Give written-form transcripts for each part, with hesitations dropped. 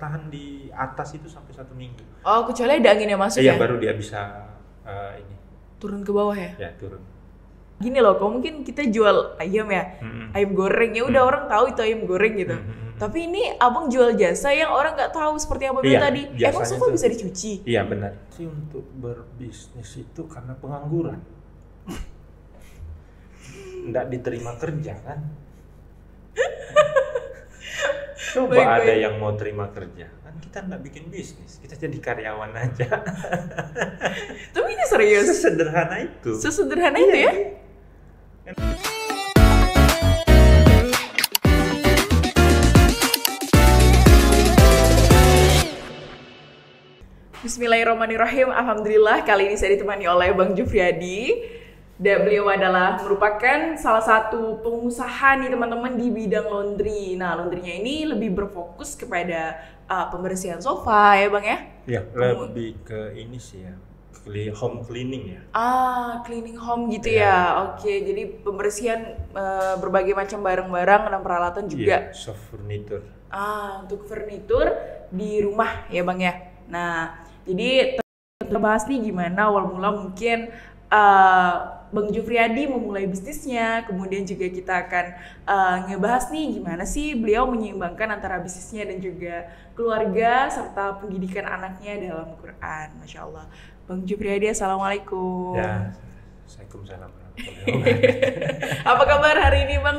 bertahan di atas itu sampai 1 minggu. Oh, kecuali ada angin yang masuk Iya, ya? baru dia bisa ini Turun ke bawah ya? ya turun. Gini loh, kalau mungkin kita jual ayam ya, ayam goreng ya udah orang tahu itu ayam goreng gitu. Tapi ini abang jual jasa yang orang nggak tahu seperti apa bilang tadi. Emang jasanya sofa tuh bisa dicuci? Iya benar. Sih untuk berbisnis itu karena pengangguran. Nggak diterima kerja kan? Coba Baik, ada baik. yang mau terima kerja kan kita nggak bikin bisnis, kita jadi karyawan aja. Tapi ini serius. Sesederhana itu. Sesederhana itu ya? Bismillahirrahmanirrahim. Alhamdulillah kali ini saya ditemani oleh Bang Jufriyadi. Dan beliau adalah merupakan salah satu pengusaha nih teman-teman di bidang laundry. Nah, laundrynya ini lebih berfokus kepada pembersihan sofa ya Bang ya? Ya, lebih ke ini sih ya, home cleaning ya. Cleaning home gitu ya. Oke, jadi pembersihan berbagai macam barang-barang dan peralatan juga. Iya, soft furniture. Untuk furnitur di rumah ya Bang ya. Nah, jadi kita bahas nih gimana awal mula mungkin Bang Jufriyadi memulai bisnisnya, kemudian juga kita akan ngebahas nih gimana sih beliau menyeimbangkan antara bisnisnya dan juga keluarga serta pendidikan anaknya dalam Quran. Masya Allah. Bang Jufriyadi, assalamualaikum. Ya, Waalaikumsalam warahmatullahi wabarakatuh. Apa kabar hari ini Bang?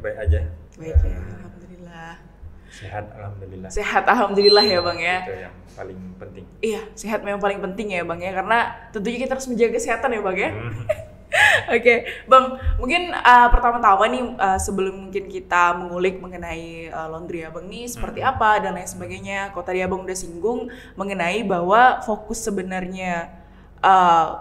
Baik aja. Baik ya, alhamdulillah. Sehat alhamdulillah. Sehat alhamdulillah ya Bang ya. Itu yang paling penting. Iya, sehat memang paling penting ya Bang ya, karena tentunya kita harus menjaga kesehatan ya Bang ya. Oke, Bang, mungkin pertama-tama nih sebelum mungkin kita mengulik mengenai laundry Abang nih seperti apa dan lain sebagainya. Kalau tadi Abang udah singgung mengenai bahwa fokus sebenarnya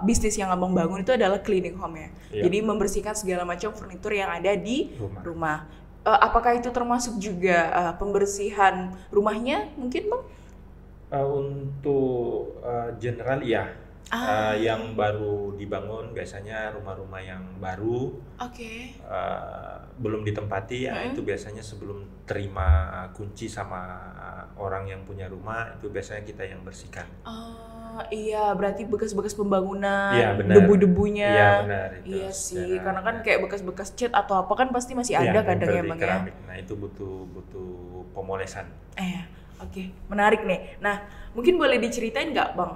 bisnis yang Abang bangun itu adalah cleaning home ya. Iya. Jadi membersihkan segala macam furnitur yang ada di rumah. Apakah itu termasuk juga pembersihan rumahnya mungkin Bang? Untuk general ya, yang baru dibangun biasanya rumah-rumah yang baru, Oke. belum ditempati ya, itu biasanya sebelum terima kunci sama orang yang punya rumah itu biasanya kita yang bersihkan. Iya, berarti bekas-bekas pembangunan, Iya, benar. debu-debunya. Iya benar itu. Iya sih, karena kan kayak bekas-bekas cat atau apa kan pasti masih ada kadang ya Bang ya. keramik. Nah itu butuh pemolesan. Oke, menarik nih. Nah, mungkin boleh diceritain nggak Bang,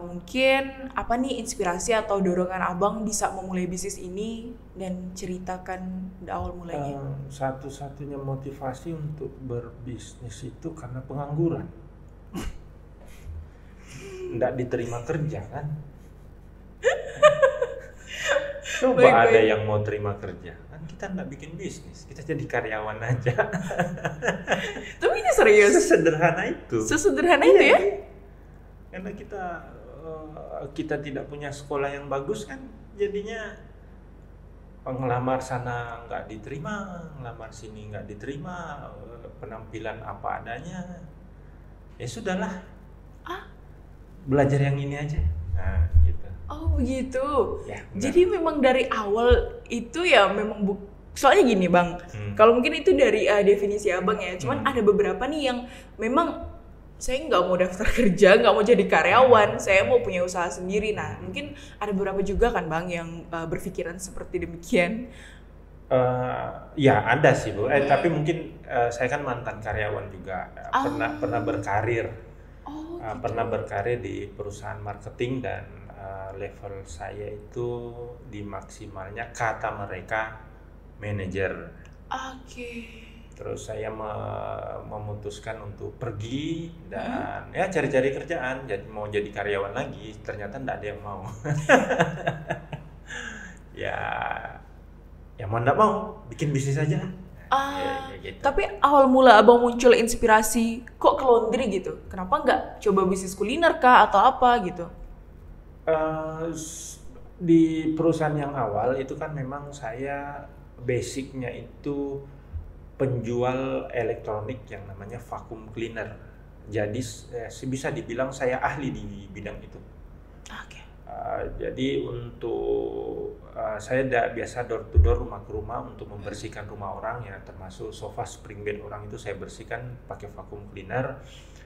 mungkin apa nih inspirasi atau dorongan Abang bisa memulai bisnis ini dan ceritakan di awal mulanya. Satu-satunya motivasi untuk berbisnis itu karena pengangguran. Nggak diterima kerja kan? Coba Baik, ada baik. yang mau terima kerja kan kita nggak bikin bisnis, kita jadi karyawan aja. Tapi ini serius. Sesederhana itu. Sesederhana itu ya? Karena kita tidak punya sekolah yang bagus kan, jadinya ngelamar sana nggak diterima, ngelamar sini nggak diterima, penampilan apa adanya. Ya sudahlah, belajar yang ini aja. Nah, gitu. Oh begitu. Ya, benar. Jadi memang dari awal itu ya memang soalnya gini Bang, kalau mungkin itu dari definisi Abang ya, cuman ada beberapa nih yang memang saya nggak mau daftar kerja, nggak mau jadi karyawan, saya mau punya usaha sendiri. Nah mungkin ada beberapa juga kan Bang yang berpikiran seperti demikian. Ya ada sih Bu, tapi mungkin saya kan mantan karyawan juga, pernah berkarir. Gitu. Pernah berkarir di perusahaan marketing dan level saya itu di maksimalnya kata mereka manajer. Oke. Terus saya memutuskan untuk pergi dan ya cari-cari kerjaan, jadi mau jadi karyawan lagi, ternyata enggak ada yang mau. ya mau enggak mau bikin bisnis aja. Gitu. Tapi awal mula Abang muncul inspirasi kok ke laundry gitu, kenapa nggak coba bisnis kuliner kah atau apa gitu? Di perusahaan yang awal itu kan memang saya basicnya itu penjual elektronik yang namanya vacuum cleaner. Jadi bisa dibilang saya ahli di bidang itu. Oke. Jadi untuk saya biasa door to door, rumah ke rumah untuk membersihkan rumah orang ya, termasuk sofa spring bed orang itu saya bersihkan pakai vacuum cleaner.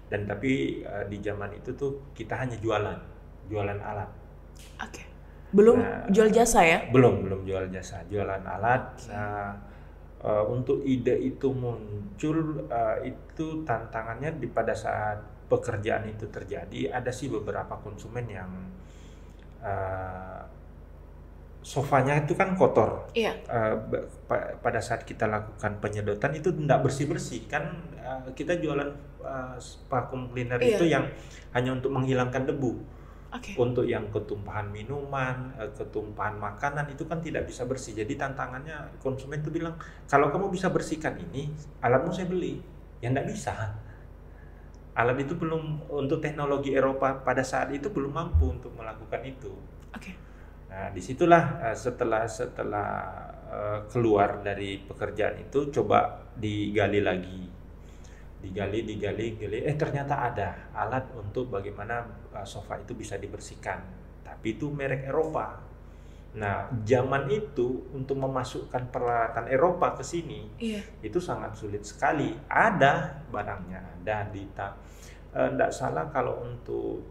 Dan tapi di zaman itu tuh kita hanya jualan alat. Oke. Belum Nah, jual jasa ya? belum jual jasa, jualan alat. Nah, untuk ide itu muncul itu tantangannya pada saat pekerjaan itu terjadi, ada sih beberapa konsumen yang sofanya itu kan kotor. Iya. Pada saat kita lakukan penyedotan itu tidak bersih-bersih kan, kita jualan vacuum cleaner Iya. itu yang hanya untuk menghilangkan debu. Oke. Untuk yang ketumpahan minuman, ketumpahan makanan itu kan tidak bisa bersih. Jadi tantangannya konsumen itu bilang, kalau kamu bisa bersihkan ini, alatmu saya beli. Ya tidak bisa. Alat itu belum, untuk teknologi Eropa pada saat itu belum mampu untuk melakukan itu. Oke. Nah, disitulah setelah keluar dari pekerjaan itu coba digali lagi, digali, ternyata ada alat untuk bagaimana sofa itu bisa dibersihkan, tapi itu merek Eropa. Nah, zaman itu untuk memasukkan peralatan Eropa ke sini, Iya. itu sangat sulit sekali. Ada barangnya, ada tidak salah kalau untuk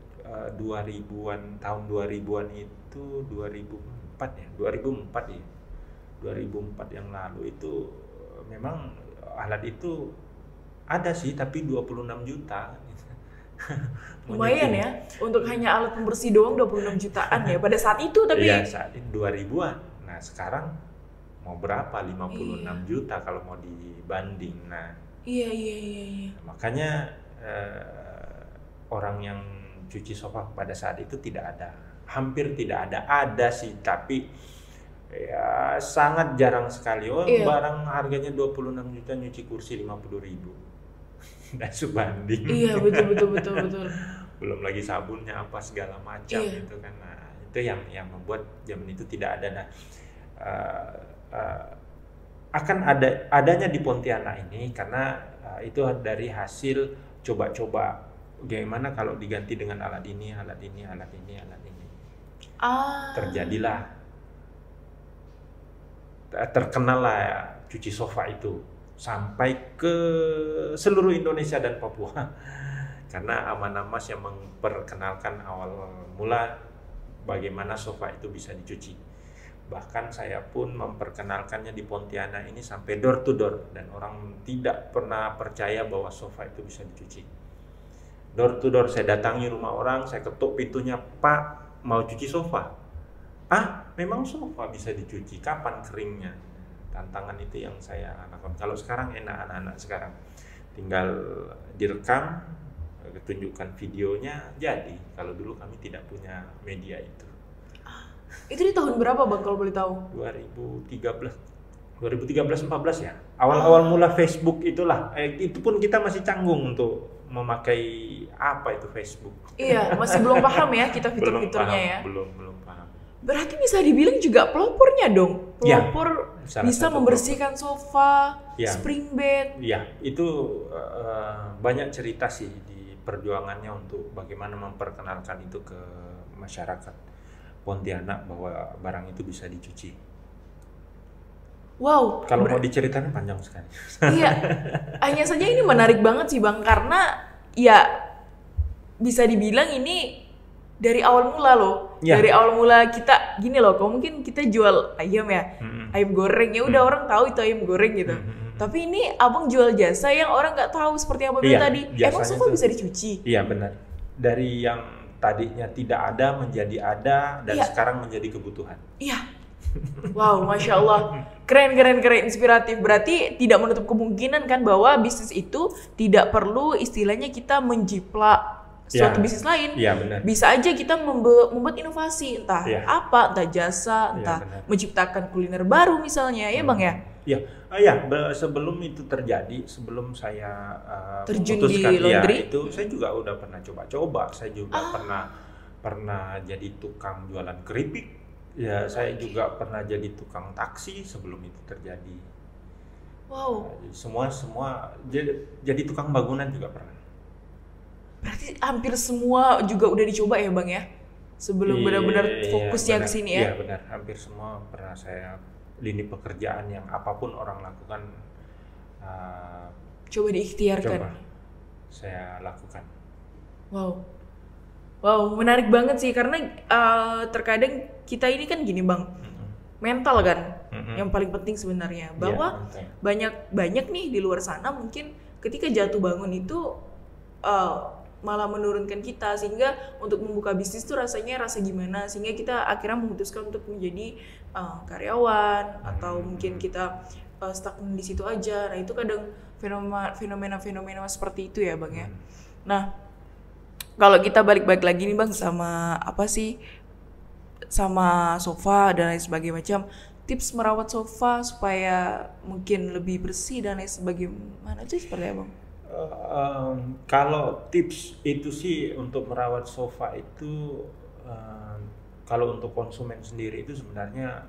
2000-an, tahun 2000-an itu 2004 ya, 2004 yang lalu itu memang alat itu ada sih, tapi 26 juta. Lumayan ya, untuk hanya alat pembersih doang 26 jutaan ya pada saat itu, tapi Iya, saat itu 2000-an. Nah, sekarang mau berapa? 56 Iya. juta kalau mau dibanding. Nah, iya. makanya orang yang cuci sofa pada saat itu tidak ada. Hampir tidak ada. Ada sih, tapi ya sangat jarang sekali. Iya. Barang harganya 26 juta nyuci kursi 50.000. Nggak sebanding. Iya, betul. Belum lagi sabunnya apa segala macam. Iya. Itu kan. Nah, itu yang membuat zaman itu tidak ada. Nah, akan adanya di Pontianak ini karena itu dari hasil coba-coba bagaimana kalau diganti dengan alat ini. Terjadilah, terkenal lah ya, cuci sofa itu sampai ke seluruh Indonesia dan Papua. Karena Amanah Mas yang memperkenalkan awal mula bagaimana sofa itu bisa dicuci. Bahkan saya pun memperkenalkannya di Pontianak ini sampai door to door, dan orang tidak pernah percaya bahwa sofa itu bisa dicuci. Door to door, saya datangi rumah orang, saya ketuk pintunya, "Pak, mau cuci sofa?" "Ah, memang sofa bisa dicuci, kapan keringnya?" Tantangan itu yang saya lakukan. Kalau sekarang enak, anak-anak sekarang tinggal direkam, tunjukkan videonya, jadi. Kalau dulu kami tidak punya media itu. Itu di tahun berapa Bang kalau boleh tahu? 2013-14 ya. Awal-awal mula Facebook itulah. Itu pun kita masih canggung untuk memakai apa itu Facebook. Iya, masih belum paham ya kita fitur-fiturnya ya. Belum paham. Berarti bisa dibilang juga pelopornya dong. Pelopor Ya, bisa membersihkan sofa, ya, spring bed. Ya, itu banyak cerita sih di perjuangannya untuk bagaimana memperkenalkan itu ke masyarakat Pontianak bahwa barang itu bisa dicuci. Wow. Kalau mau diceritakan panjang sekali. Iya. Hanya saja ini menarik banget sih Bang, karena ya bisa dibilang ini dari awal mula loh. Ya. Dari awal mula kita gini loh, kalau mungkin kita jual ayam ya, ayam goreng ya udah orang tahu itu ayam goreng gitu. Tapi ini abang jual jasa yang orang nggak tahu, seperti apa bilang tadi. Emang sofa bisa dicuci? Iya benar. Dari yang tadinya tidak ada menjadi ada, dan sekarang menjadi kebutuhan. Iya. Wow, Masya Allah. Keren, inspiratif. Berarti tidak menutup kemungkinan kan bahwa bisnis itu tidak perlu istilahnya kita menjiplak suatu bisnis lain. Iya, benar. Bisa aja kita membuat inovasi, entah apa, entah jasa, entah menciptakan kuliner baru misalnya, ya Bang ya? Iya, sebelum itu terjadi, sebelum saya terjun memutuskan, di laundry, itu saya juga udah pernah coba-coba. Saya juga pernah jadi tukang jualan keripik. Ya, saya juga pernah jadi tukang taksi sebelum itu terjadi. Wow. Semua jadi tukang bangunan juga pernah. Berarti hampir semua juga udah dicoba ya Bang ya? sebelum benar-benar fokusnya ke benar. sini ya. Iya benar, hampir semua pernah saya lini pekerjaan yang apapun orang lakukan Coba diikhtiarkan. coba saya lakukan. Wow. Wow, menarik banget sih karena terkadang kita ini kan gini Bang, mental kan yang paling penting sebenarnya. Bahwa Iya, banyak nih di luar sana mungkin ketika jatuh bangun itu malah menurunkan kita, sehingga untuk membuka bisnis tuh rasanya rasa gimana, sehingga kita akhirnya memutuskan untuk menjadi karyawan atau mungkin kita stagnan di situ aja. Nah itu kadang fenomena seperti itu ya Bang ya. Nah kalau kita balik lagi nih Bang sama apa sih, sama sofa dan lain sebagainya macam, tips merawat sofa supaya mungkin lebih bersih dan lain sebagainya itu seperti apa Bang? Kalau tips itu sih untuk merawat sofa itu kalau untuk konsumen sendiri itu sebenarnya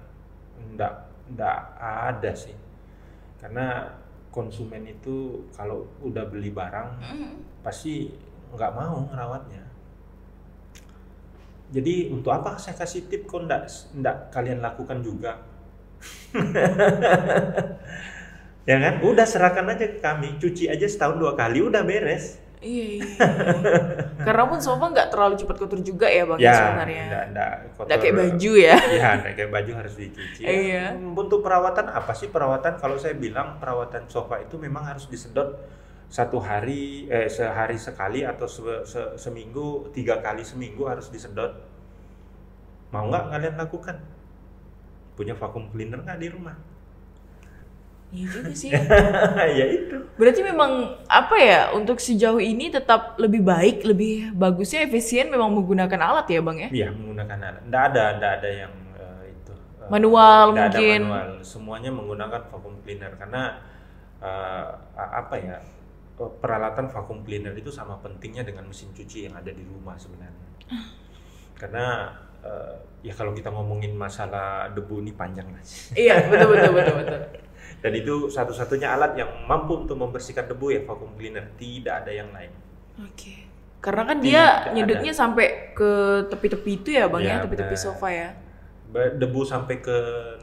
ndak ada sih, karena konsumen itu kalau udah beli barang pasti nggak mau merawatnya. Jadi untuk apa saya kasih tip kok ndak kalian lakukan juga? Ya kan, udah serahkan aja ke kami, cuci aja setahun 2 kali udah beres. Iya. Karena pun sofa nggak terlalu cepat kotor juga ya Bang Ya, sebenarnya. kotor. Nggak kayak baju ya. Iya, nggak kayak baju harus dicuci. Iya. Untuk perawatan apa sih perawatan? Kalau saya bilang perawatan sofa itu memang harus disedot sehari sekali atau seminggu 3 kali seminggu harus disedot. Mau nggak kalian lakukan? Punya vacuum cleaner nggak di rumah? Iya juga sih. Ya itu. Berarti memang apa ya, untuk sejauh ini tetap lebih baik, lebih bagusnya efisien memang menggunakan alat ya Bang ya? Iya, menggunakan alat. Nggak ada yang itu manual nggak mungkin. ada manual. Semuanya menggunakan vacuum cleaner karena apa ya, peralatan vacuum cleaner itu sama pentingnya dengan mesin cuci yang ada di rumah sebenarnya. Karena ya kalau kita ngomongin masalah debu ini panjang lah. Iya, betul. Dan itu satu-satunya alat yang mampu untuk membersihkan debu ya vacuum cleaner, tidak ada yang lain. Oke. Karena kan Tidak dia ada. nyedotnya sampai ke tepi-tepi itu ya Bang ya, Ya, tepi-tepi benar. sofa ya. Debu sampai ke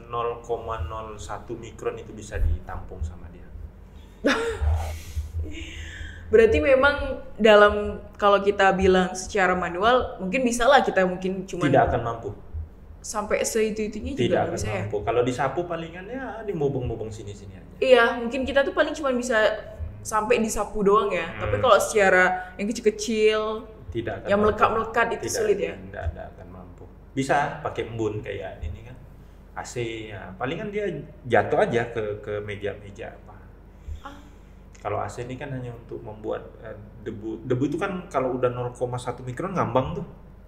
0,01 mikron itu bisa ditampung sama dia. Berarti memang dalam, kalau kita bilang secara manual mungkin bisa lah kita mungkin cuma Tidak akan mampu. sampai seitunya juga Tidak nggak akan bisa ya. mampu. Kalau disapu palingan ya dimubung-mubung sini-sini aja. Iya, mungkin kita tuh paling cuma bisa sampai disapu doang ya. Tapi kalau secara yang kecil-kecil, Tidak akan yang mampu. melekat-melekat itu sulit ya. Tidak akan mampu. Bisa pakai embun kayak ini kan. AC ya. Palingan dia jatuh aja ke meja-meja apa. Kalau AC ini kan hanya untuk membuat debu. Debu itu kan kalau udah 0,1 mikron ngambang tuh.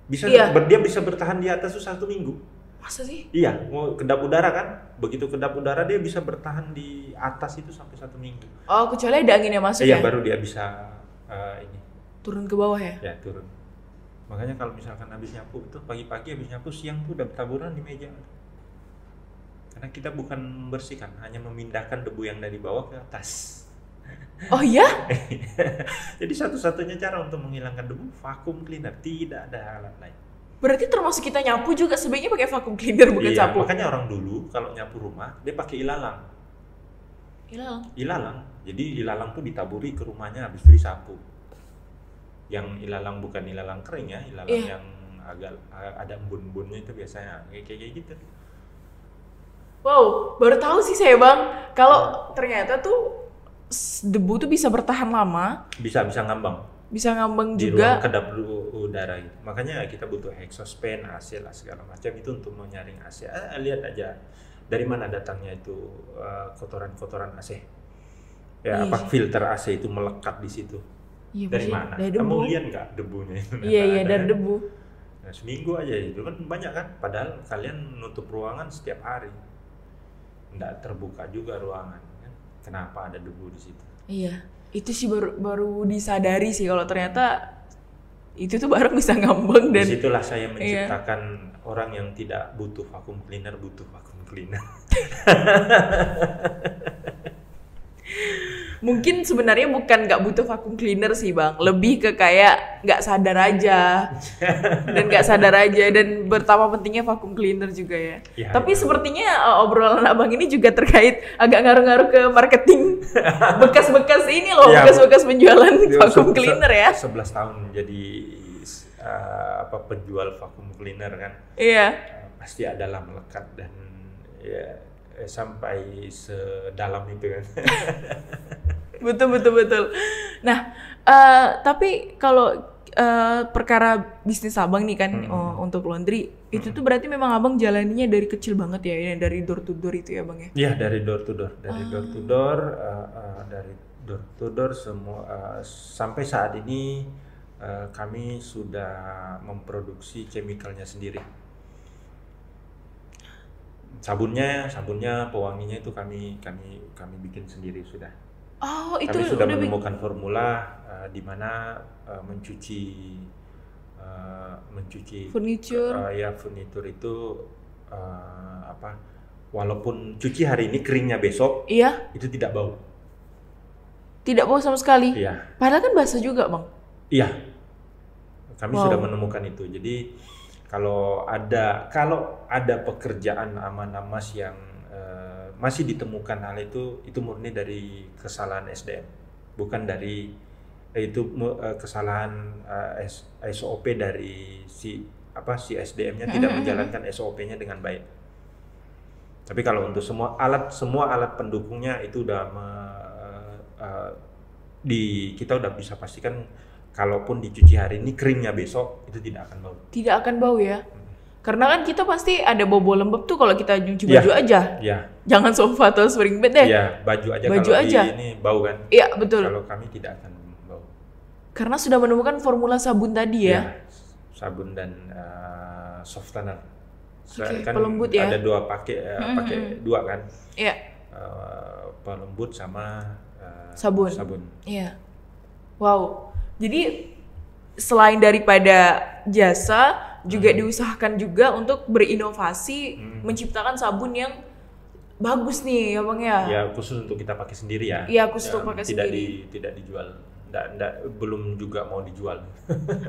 Iya. Dia bisa bertahan di atas tuh 1 minggu. Masa sih? Iya, mau kedap udara kan? Begitu kedap udara dia bisa bertahan di atas itu sampai 1 minggu. Oh, kecuali ada angin yang masuk Iya, ya? baru dia bisa ini Turun ke bawah ya? ya turun. Makanya kalau misalkan habis nyapu tuh pagi-pagi habis nyapu, siang tuh udah bertaburan di meja. Karena kita bukan membersihkan, hanya memindahkan debu yang dari bawah ke atas. Oh iya? Jadi satu-satunya cara untuk menghilangkan debu vacuum cleaner, tidak ada alat lain. Berarti termasuk kita nyapu juga sebaiknya pakai vacuum cleaner bukan Iya, sapu. makanya orang dulu kalau nyapu rumah dia pakai ilalang. Ilalang. Jadi ilalang tuh ditaburi ke rumahnya habis beli sapu. Yang ilalang bukan ilalang kering ya, ilalang yang agak ada embun-embunnya itu biasanya kayak gitu. Wow, baru tahu sih saya Bang. Kalau ternyata tuh debu tuh bisa bertahan lama, Bisa ngambang bisa ngambang di juga. ruang kedap udara gitu. Makanya kita butuh exhaust fan, AC lah segala macam itu untuk menyaring AC. Lihat aja dari mana datangnya itu kotoran-kotoran AC. Ya, Iya apa filter AC itu melekat di situ. Iya, Dari maksudnya mana? dari Kamu debu. lihat nggak debunya itu? Iya, Nggak ada, dari kan? debu. Nah, seminggu aja itu kan banyak kan. Padahal kalian nutup ruangan setiap hari. Nggak terbuka juga ruangan. Kan? Kenapa ada debu di situ? Iya, itu sih baru disadari sih kalau ternyata itu tuh barang bisa ngambang dan Disitulah saya menciptakan orang yang tidak butuh vacuum cleaner, butuh vacuum cleaner. Mungkin sebenarnya bukan nggak butuh vacuum cleaner sih bang, lebih ke kayak nggak sadar aja dan betapa pentingnya vacuum cleaner juga ya. Ya, Tapi ya. sepertinya obrolan abang ini juga terkait agak ngaruh-ngaruh ke marketing bekas-bekas ini loh, Ya, bekas-bekas penjualan vacuum cleaner ya. 11 tahun jadi penjual vacuum cleaner kan. Iya. Pasti adalah melekat dan ya sampai sedalam itu kan. Betul. Nah, tapi kalau perkara bisnis abang nih kan untuk laundry, itu tuh berarti memang abang jalaninya dari kecil banget ya, dari door to door itu ya bang ya? Iya, dari door to door, dari door to door semua sampai saat ini kami sudah memproduksi chemicalnya sendiri. Sabunnya, pewanginya itu kami bikin sendiri sudah. Oh, itu Kami sudah udah menemukan formula di mana mencuci furniture. Furnitur itu walaupun cuci hari ini keringnya besok, Iya, itu tidak bau. tidak bau sama sekali. Iya. Padahal kan basah juga bang. Iya. Kami Wow. sudah menemukan itu. Jadi kalau ada pekerjaan aman Mas yang masih ditemukan hal itu murni dari kesalahan SDM, bukan dari kesalahan SOP dari si SDM-nya tidak menjalankan SOP-nya dengan baik. Tapi kalau untuk semua alat pendukungnya itu udah kita udah bisa pastikan kalaupun dicuci hari ini keringnya besok itu tidak akan bau. Tidak akan bau ya. Karena kan kita pasti ada bau lembab tuh kalau kita nyuci Iya. baju aja. Iya. Jangan sofa atau spring bed deh. Iya, baju aja Baju kalau aja. ini bau kan. Iya, betul. Kalau kami tidak akan bau. Karena sudah menemukan formula sabun tadi ya. Iya, sabun dan softener. Oke, Kan pelembut ya. ada pakai dua kan. Iya. Pelembut sama Sabun. sabun. Iya. Wow. Jadi selain daripada jasa juga diusahakan juga untuk berinovasi menciptakan sabun yang bagus nih ya bang ya. Ya khusus untuk kita pakai sendiri ya. Iya, khusus untuk Yang pakai tidak sendiri. tidak dijual. Belum juga mau dijual.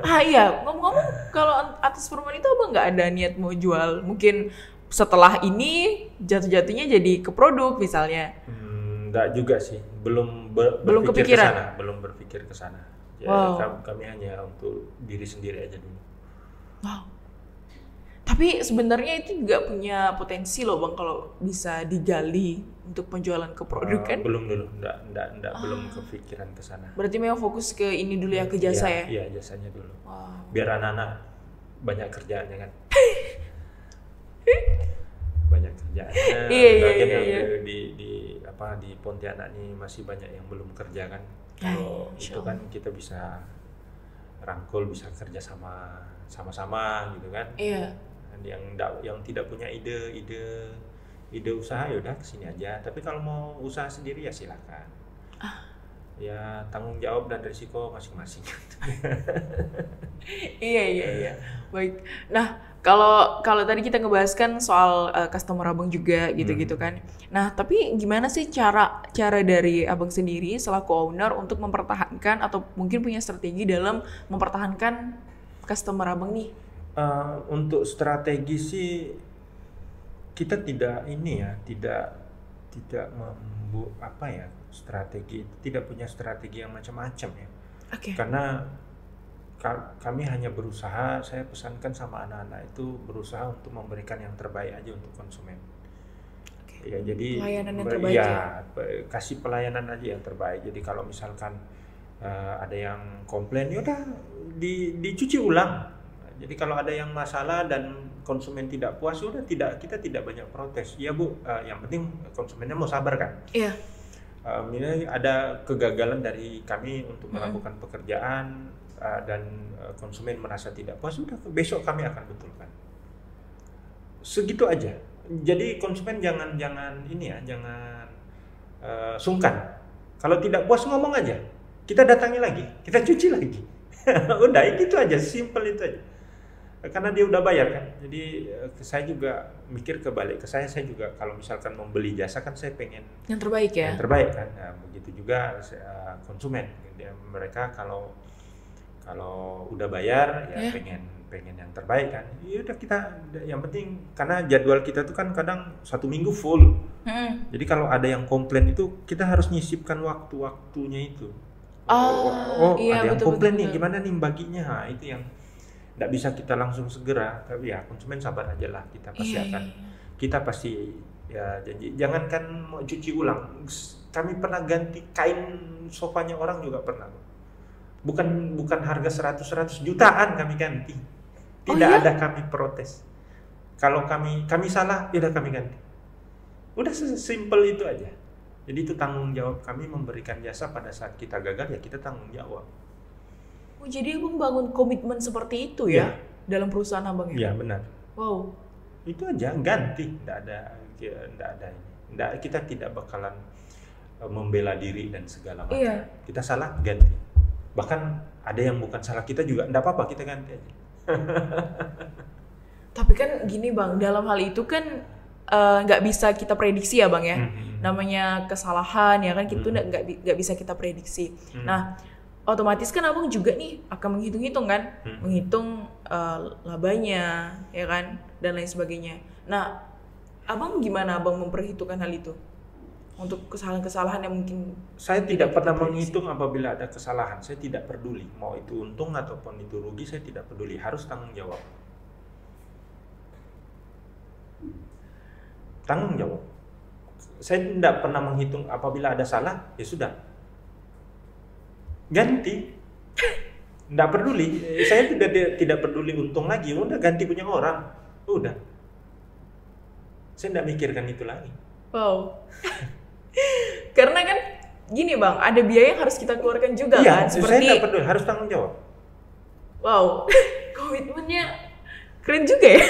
Iya, ngomong-ngomong kalau atas perempuan itu abang nggak ada niat mau jual? Mungkin setelah ini jatuh-jatuhnya jadi ke produk misalnya. Enggak juga sih. Belum Belum berpikir kepikiran? ke sana, belum berpikir ke sana. Ya, Wow. kami hanya untuk diri sendiri aja dulu. Wow. Tapi sebenarnya itu juga punya potensi loh bang kalau bisa digali untuk penjualan ke produk kan? Belum dulu, belum kepikiran ke sana. Berarti memang fokus ke ini dulu ya, ke jasa ya? Iya, jasanya dulu. Wow. Biar anak-anak banyak kerjaannya kan. Banyak kerjaannya. Iya. Bagian yang di Pontianak ini masih banyak yang belum kerja kan. Kalau itu kan kita bisa rangkul, bisa kerja sama-sama gitu kan. Iya. Yang tidak punya ide usaha ya udah kesini aja. Tapi kalau mau usaha sendiri ya silakan. Ya tanggung jawab dan risiko masing-masing. Iya. Baik. Nah, kalau tadi kita ngebahas kan soal customer abang juga gitu-gitu kan. Nah, tapi gimana sih cara dari abang sendiri selaku owner untuk mempertahankan atau mungkin punya strategi dalam mempertahankan customer abang nih? Untuk strategi sih kita tidak tidak punya strategi yang macam-macam ya. Oke. Karena kami hanya berusaha, saya pesankan sama anak-anak itu berusaha untuk memberikan yang terbaik aja untuk konsumen. Ya, jadi Pelayanan yang terbaik kasih pelayanan aja yang terbaik. Jadi kalau misalkan ada yang komplain, yaudah dicuci ulang. Jadi kalau ada yang masalah dan konsumen tidak puas, kita tidak banyak protes. Ya Bu, yang penting konsumennya mau sabar kan. Iya. Ini ada kegagalan dari kami untuk melakukan pekerjaan dan konsumen merasa tidak puas, sudah besok kami akan betulkan. Segitu aja. Jadi konsumen jangan sungkan. Kalau tidak puas ngomong aja. Kita datangi lagi, kita cuci lagi. Udah gitu aja, simple itu aja. karena dia udah bayar kan. Jadi saya juga mikir kebalik ke saya juga kalau misalkan membeli jasa kan saya pengen Yang terbaik ya. yang terbaik kan. Nah, begitu juga konsumen. Mereka kalau udah bayar ya pengen yang terbaik kan. Ya udah kita yang penting karena jadwal kita tuh kan kadang 1 minggu full. Jadi kalau ada yang komplain itu kita harus nyisipkan waktu-waktunya itu. Iya, ada yang betul, komplain betul, nih, betul. gimana nih baginya? Nah, itu yang nggak bisa kita langsung segera. Tapi ya konsumen sabar aja lah, kita pasti Iya, akan, iya. kita pasti ya janji. Jangankan mau cuci ulang, kami pernah ganti kain sofanya orang juga pernah. Bukan harga 100 jutaan kami ganti. Oh Tidak iya? ada kami protes. Kalau kami salah, tidak kami ganti. Udah sesimpel itu aja. Jadi itu tanggung jawab kami memberikan jasa pada saat kita gagal ya kita tanggung jawab. Oh, jadi abang bangun komitmen seperti itu ya, Iya. dalam perusahaan abang ya? Iya benar. Wow. Itu aja ganti, enggak ada ini. Kita tidak bakalan membela diri dan segala macam. Iya. Kita salah ganti. Bahkan ada yang bukan salah kita juga enggak apa-apa kita ganti aja. Tapi kan gini bang, dalam hal itu kan nggak bisa kita prediksi ya bang ya. Namanya kesalahan ya kan, itu nggak bisa kita prediksi. Nah, otomatis kan abang juga nih akan menghitung-hitung kan, menghitung labanya ya kan, dan lain sebagainya. Nah, abang gimana abang memperhitungkan hal itu untuk kesalahan-kesalahan yang mungkin Saya tidak kita pernah prediksi? menghitung apabila ada kesalahan. Saya tidak peduli mau itu untung ataupun itu rugi, saya tidak peduli, harus tanggung jawab. Tanggung jawab. Saya tidak pernah menghitung apabila ada salah, ya sudah. Ganti. Tidak peduli. Saya tidak peduli untung lagi. Udah ganti punya orang. Udah. Saya tidak mikirkan itu lagi. Wow. Karena kan gini bang, ada biaya yang harus kita keluarkan juga kan, Iya, saya seperti tidak peduli, harus tanggung jawab. wow, komitmennya keren juga ya.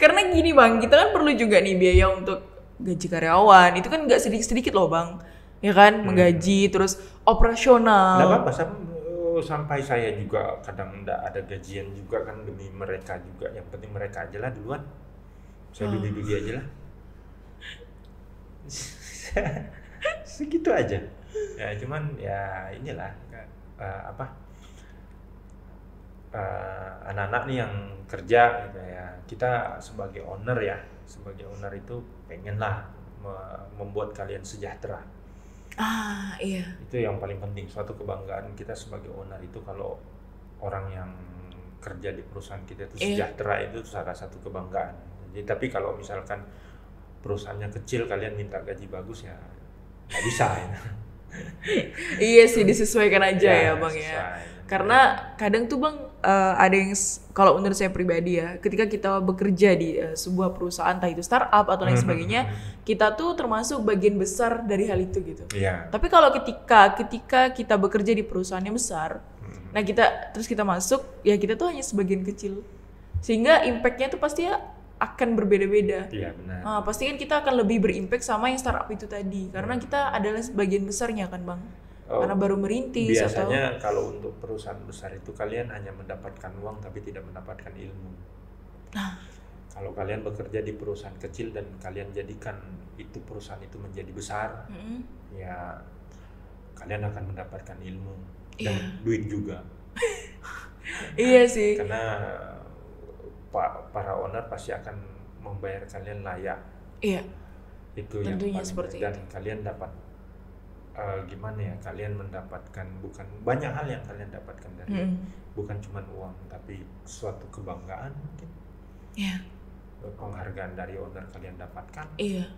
Karena gini bang, kita kan perlu juga nih biaya untuk gaji karyawan. Itu kan nggak sedikit-sedikit loh bang, ya kan, menggaji terus operasional. Nggak apa-apa, sampai saya juga kadang nggak ada gajian juga kan demi mereka juga. Yang penting mereka aja lah duluan. Saya duduk-duduk aja lah. Segitu aja. Ya cuman ya inilah anak-anak nih yang kerja gitu ya. Kita sebagai owner itu pengenlah membuat kalian sejahtera. Iya. Itu yang paling penting. Suatu kebanggaan kita sebagai owner itu kalau orang yang kerja di perusahaan kita itu sejahtera, itu salah satu kebanggaan. Jadi tapi kalau misalkan perusahaannya kecil kalian minta gaji bagus ya nggak bisa ya. Iya sih, disesuaikan aja ya bang ya. sesuai. Karena kadang tuh bang ada yang kalau menurut saya pribadi ya, ketika kita bekerja di sebuah perusahaan, entah itu startup atau lain sebagainya, kita tuh termasuk bagian besar dari hal itu gitu. Iya. Tapi kalau ketika kita bekerja di perusahaan yang besar, nah kita masuk, ya kita tuh hanya sebagian kecil, sehingga impactnya tuh pasti ya akan berbeda-beda. Iya benar. Nah, pasti kan kita akan lebih berimpact sama yang startup itu tadi, karena kita adalah sebagian besarnya kan bang. Karena baru merintis. Biasanya kalau untuk perusahaan besar itu kalian hanya mendapatkan uang tapi tidak mendapatkan ilmu. Kalau kalian bekerja di perusahaan kecil dan kalian jadikan itu perusahaan itu menjadi besar, ya kalian akan mendapatkan ilmu dan duit juga. Iya sih. Karena para owner pasti akan membayar kalian layak. Iya. Itu Tentunya yang paling seperti dan kalian dapat gimana ya, kalian mendapatkan bukan banyak hal yang kalian dapatkan dari bukan cuma uang tapi suatu kebanggaan mungkin. Iya. Penghargaan dari owner kalian dapatkan. Iya.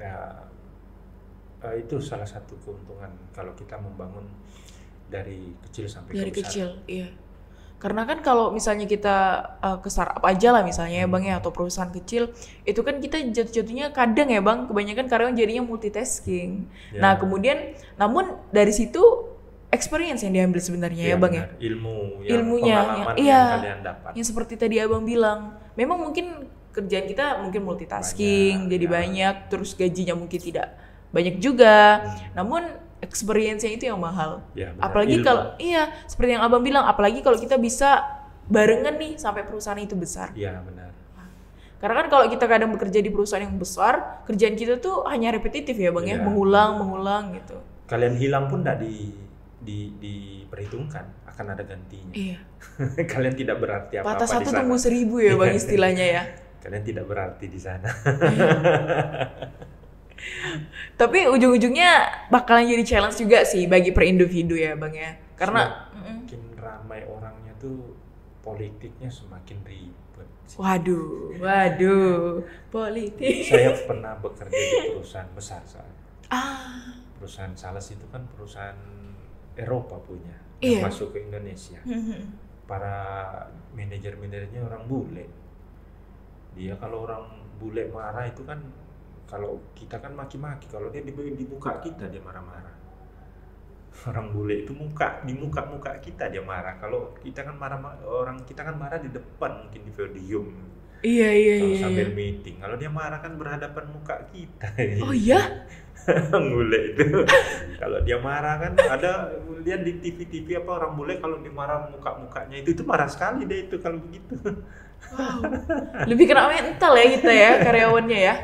Ya itu salah satu keuntungan kalau kita membangun dari kecil sampai Dari ke besar. kecil, iya. Karena kan kalau misalnya kita ke startup aja lah misalnya ya bang ya, atau perusahaan kecil, itu kan kita jatuh-jatuhnya kadang ya bang, kebanyakan karyawan jadinya multitasking. Ya. Nah kemudian, namun dari situ experience yang diambil sebenarnya ya bang ya. Ilmunya, pengalaman iya, yang kalian dapat. yang seperti tadi abang bilang, memang mungkin kerjaan kita mungkin multitasking, jadi banyak, terus gajinya mungkin tidak banyak juga. Namun experience-nya itu yang mahal. Ya, benar. Apalagi Ilmu. kalau seperti yang abang bilang, apalagi kalau kita bisa barengan nih sampai perusahaan itu besar. Iya, benar. Karena kan kalau kita kadang bekerja di perusahaan yang besar, kerjaan kita tuh hanya repetitif ya Bang ya, Iya. mengulang gitu. Kalian hilang pun tidak diperhitungkan, akan ada gantinya. Iya. Kalian tidak berarti apa-apa Patah di satu sana. tumbuh 1000 ya Bang istilahnya ya. Kalian tidak berarti di sana. Tapi ujung-ujungnya bakalan jadi challenge juga sih bagi per individu ya Bang ya. Karena Semakin ramai orangnya tuh politiknya semakin ribet. waduh, politik. Saya pernah bekerja di perusahaan besar saat. Ah, Perusahaan sales itu kan perusahaan Eropa punya Iya. yang masuk ke Indonesia. Para manajer-manajernya orang bule. Dia kalau orang bule marah itu kan, kalau kita kan maki-maki, kalau dia di muka kita dia marah-marah. Orang bule itu di muka kita dia marah. Kalau kita kan orang kita kan marah di depan, mungkin di podium. iya. Kalau sambil meeting, kalau dia marah kan berhadapan muka kita. Oh iya? Orang bule itu kalau dia marah kan, ada lihat di TV apa orang bule kalau dia marah mukanya itu marah sekali dia itu kalau begitu. Wow. Lebih kena mental ya kita ya karyawannya ya.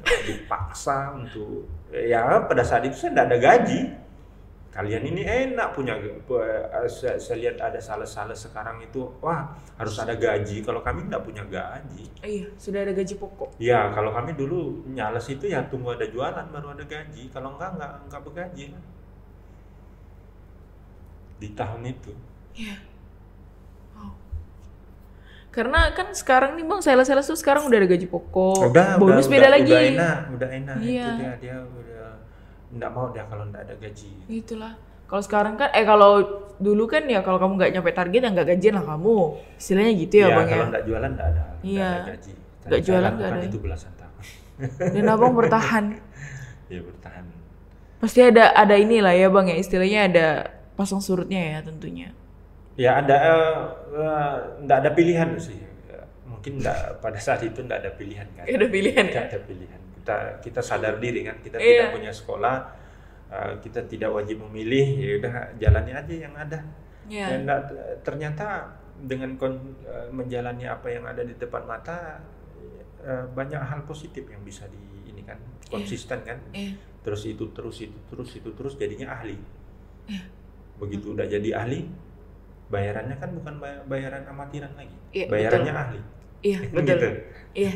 Dipaksa untuk, ya pada saat itu saya tidak ada gaji. Kalian ini enak punya, saya lihat ada sales-sales sekarang itu, wah harus ada gaji. Kalau kami tidak punya gaji. Iya, sudah ada gaji pokok. Ya kalau kami dulu nyales itu ya tunggu ada jualan baru ada gaji. Kalau enggak bergaji di tahun itu. Iya. Wow. Karena kan sekarang nih Bang, sales-sales tuh sekarang udah ada gaji pokok. Bonus beda lagi. Udah enak. Iya. Itu dia udah nggak mau dia kalau nggak ada gaji. Itulah. Kalau sekarang kan, kalau dulu kan ya kalau kamu nggak nyampe target ya nggak gajian lah kamu. Istilahnya gitu ya Bang ya. Kalau nggak jualan nggak ada Iya. gaji. Nggak Saya jualan lakukan nggak ada. itu belasan tahun. Dan Abang bertahan. Ya bertahan. Pasti ada inilah ya Bang ya, istilahnya ada pasang surutnya ya tentunya. Ya ada, nggak ada pilihan sih. Mungkin pada saat itu nggak ada pilihan kan. Ada pilihan ya. Nggak ada pilihan. Kita sadar diri kan, kita Iya. tidak punya sekolah, kita tidak wajib memilih, ya udah jalani aja yang ada. Iya. Dan ternyata dengan menjalani apa yang ada di depan mata, banyak hal positif yang bisa ini kan, konsisten kan. Iya. Terus jadinya ahli. Begitu udah jadi ahli, bayarannya kan bukan bayaran amatiran lagi, Iya, bayarannya betul. ahli. Iya, betul. Gitu. Iya.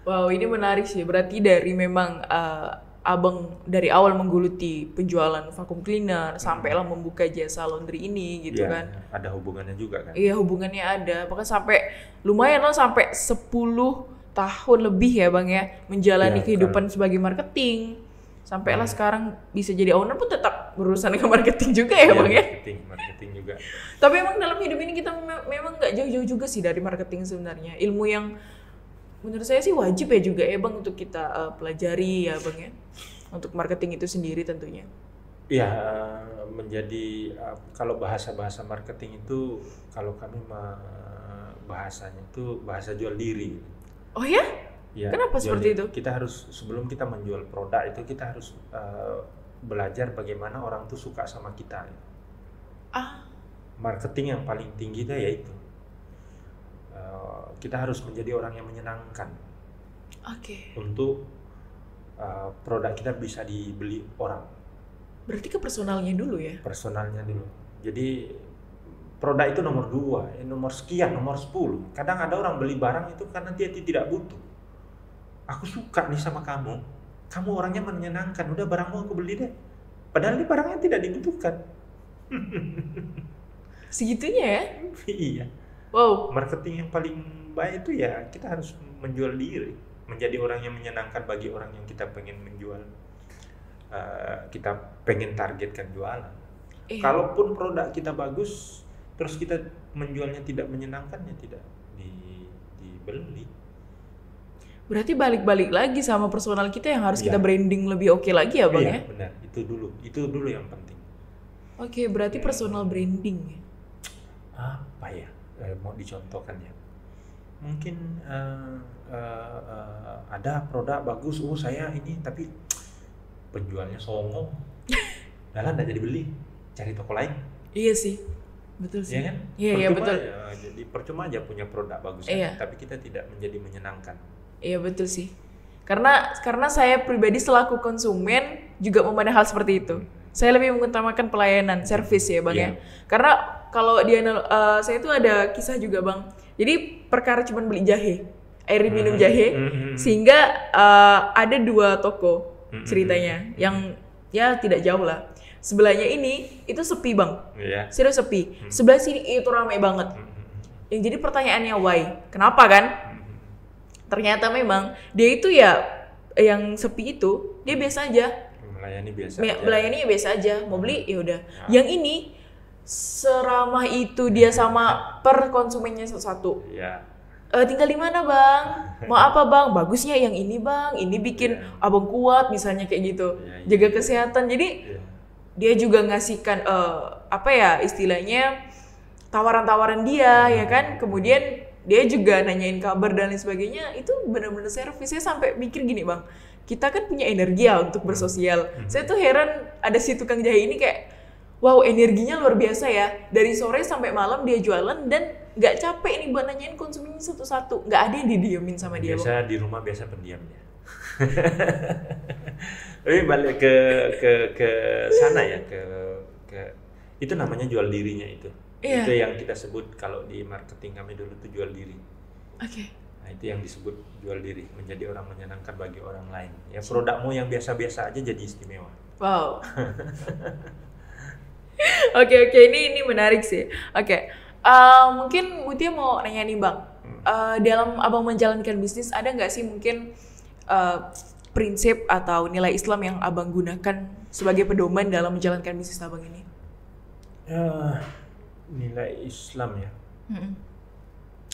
Wow, ini menarik sih. Berarti dari memang Abang dari awal menggeluti penjualan vacuum cleaner sampailah membuka jasa laundry ini gitu Ya, kan. ada hubungannya juga kan. Iya, hubungannya ada. Bahkan sampai lumayan loh sampai 10 tahun lebih ya Bang ya menjalani Ya, kehidupan sebagai marketing. Sampailah sekarang bisa jadi owner pun tetap berurusan dengan marketing juga ya Bang ya. Marketing juga. Tapi emang dalam hidup ini kita memang nggak jauh-jauh juga sih dari marketing sebenarnya. Ilmu yang menurut saya sih wajib ya juga ya Bang untuk kita pelajari ya Bang ya. Untuk marketing itu sendiri tentunya. Ya, menjadi kalau bahasa marketing itu, kalau kami bahasanya itu bahasa jual diri. Oh ya? Ya, Kenapa seperti itu? Kita harus, sebelum kita menjual produk itu kita harus belajar bagaimana orang tuh suka sama kita. Marketing yang paling tinggi itu yaitu kita harus menjadi orang yang menyenangkan. Oke. Untuk produk kita bisa dibeli orang. Berarti ke personalnya dulu ya? Personalnya dulu. Jadi produk itu nomor 2, nomor sekian, nomor 10. Kadang ada orang beli barang itu karena dia tidak butuh. Aku suka nih sama kamu orangnya menyenangkan, udah barangmu aku beli deh. Padahal ini barangnya tidak dibutuhkan. Segitunya ya? Iya. Wow. Marketing yang paling baik itu ya kita harus menjual diri, menjadi orang yang menyenangkan bagi orang yang kita pengen menjual, kita pengen targetkan jualan. Kalaupun produk kita bagus, terus kita menjualnya tidak menyenangkan, ya tidak dibeli. Berarti balik-balik lagi sama personal kita yang harus kita branding lebih oke lagi ya Bang ya? Iya benar, itu dulu yang penting. Oke, berarti personal branding ya? Apa ya, mau dicontohkan ya? Mungkin ada produk bagus, saya ini, tapi penjualnya songong, dalam nggak jadi beli, cari toko lain. Iya sih. betul sih. Ya kan? Iya, iya, Percuma, betul. jadi percuma aja punya produk bagus kan, Iya. tapi kita tidak menjadi menyenangkan. Iya betul sih. Karena saya pribadi selaku konsumen juga memandang hal seperti itu. Saya lebih mengutamakan pelayanan, servis ya bang ya. Iya. Karena kalau saya itu ada kisah juga bang. Jadi perkara cuma beli jahe, air minum jahe, sehingga ada 2 toko ceritanya yang ya tidak jauh lah. Sebelahnya ini itu sepi bang, Iya. serius sepi. Sebelah sini itu ramai banget. Yang jadi pertanyaannya why? Kenapa kan? Ternyata memang dia itu ya yang sepi itu dia biasa aja. Melayani biasa aja. Melayaninya biasa aja. Mau beli ya udah. Yang ini seramah itu dia sama per konsumennya satu-satu. Iya. Tinggal di mana bang? Mau apa bang? Bagusnya yang ini bang. Ini bikin abang kuat misalnya kayak gitu. Iya, iya, Jaga iya. kesehatan. Jadi Iya. dia juga ngasihkan apa ya istilahnya tawaran-tawaran dia ya kan. Kemudian dia juga nanyain kabar dan lain sebagainya. Itu benar-benar servis. Saya sampai mikir gini bang, kita kan punya energi ya untuk bersosial. Saya tuh heran ada si tukang jahe ini kayak wow, energinya luar biasa ya. Dari sore sampai malam dia jualan dan nggak capek nih buat nanyain konsumennya satu-satu. Nggak ada yang didiemin sama dia. Biasa di rumah biasa pendiam dia. Tapi balik ke sana ya, ke itu namanya jual dirinya itu. Iya. Itu yang kita sebut kalau di marketing kami dulu tuh jual diri. Oke. Nah, itu yang disebut jual diri, menjadi orang menyenangkan bagi orang lain. Ya produkmu yang biasa-biasa aja jadi istimewa. Wow. Oke, ini menarik sih. Oke. Mungkin Mutia mau nanya nih bang, dalam abang menjalankan bisnis ada nggak sih mungkin prinsip atau nilai Islam yang abang gunakan sebagai pedoman dalam menjalankan bisnis abang ini? Nilai Islam ya.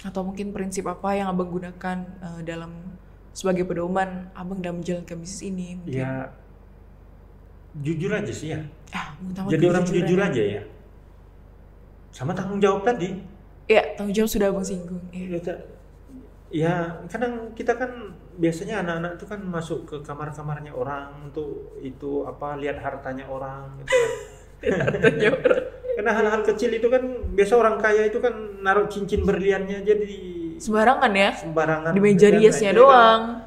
Atau mungkin prinsip apa yang abang gunakan dalam sebagai pedoman abang dalam menjalankan bisnis ini? Mungkin? Ya jujur aja sih ya. Jadi orang jujur aja ya. Sama tanggung jawab tadi. Ya, tanggung jawab sudah abang singgung. Ya, kadang kita kan biasanya anak-anak itu kan masuk ke kamar-kamarnya orang untuk itu apa lihat hartanya orang gitu kan. Hartanya orang. Karena hal-hal kecil itu kan biasa orang kaya itu kan naruh cincin berliannya jadi Sembarangan ya? sembarangan Di meja kan. riasnya Nah, itu doang. kan,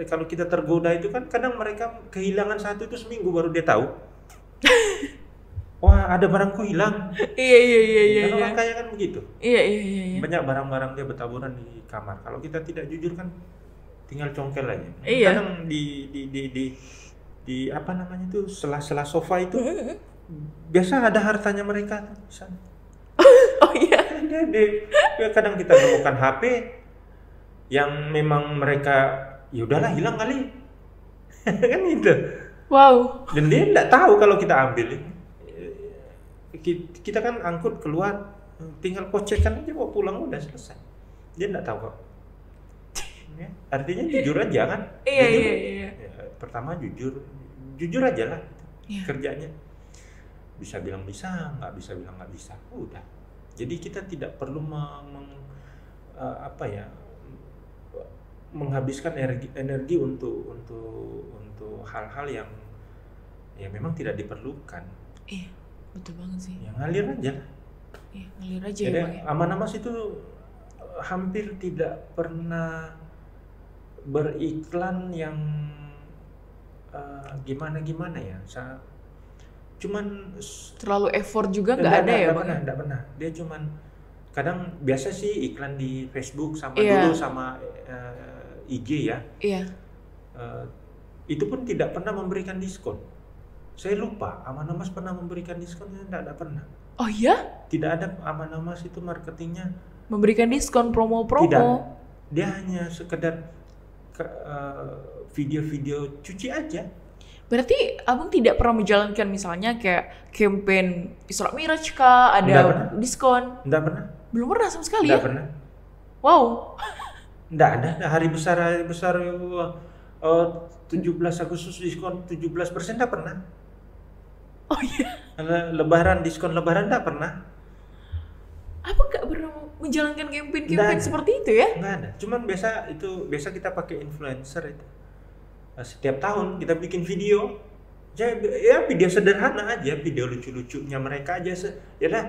kalau kita tergoda itu kan kadang mereka kehilangan satu itu seminggu baru dia tahu. Wah, ada barangku hilang. Iya. Karena orang kaya kan begitu. Iya. Banyak barang-barang dia bertaburan di kamar. Kalau kita tidak jujur kan tinggal congkel aja. Iya. Kadang di apa namanya itu sela-sela sofa itu biasa ada hartanya mereka di sana. Oh iya. Dia kadang kita nemukan HP yang memang mereka ya udahlah hilang kali. Kan itu. Wow. Dan dia tidak tahu kalau kita ambil. Kita kan angkut keluar, tinggal kocekan aja bawa pulang udah selesai. Dia tidak tahu kok. Ya, artinya jujur aja kan. Iya. Ya, pertama jujur aja lah kerjanya. Bisa bilang bisa, nggak bisa bilang nggak bisa. Udah. Jadi kita tidak perlu menghabiskan energi untuk hal-hal yang ya memang tidak diperlukan. Iya, betul banget sih. Ya ngalir aja. Iya, ngalir aja Jadi ya bang ya. Aman-Amas itu hampir tidak pernah beriklan yang gimana ya. Cuman Terlalu effort juga nggak ada ya bang? Enggak pernah. Dia cuman kadang biasa sih iklan di Facebook sama Iya. dulu sama IG ya. Iya. Itu pun tidak pernah memberikan diskon. Saya lupa, Aman-Amas pernah memberikan diskon? Tidak pernah. Oh iya? Tidak ada Aman-Amas itu marketingnya. Memberikan diskon promo-promo? Tidak. Dia hanya sekedar video-video cuci aja. Berarti abang tidak pernah menjalankan misalnya kayak campaign Isra Miraj kah? Nggak Ada pernah. diskon? Tidak pernah. Belum pernah sama sekali Tidak ya? pernah. Wow. Tidak ada. Hari besar 17 Agustus diskon 17% tidak pernah. Oh iya. Lebaran diskon lebaran tidak pernah. Abang nggak pernah menjalankan campaign Nggak ada. seperti itu ya? Nggak ada. Cuman biasa kita pakai influencer itu. Setiap tahun kita bikin video Ya video sederhana aja, video lucu-lucunya mereka aja. Ya dah,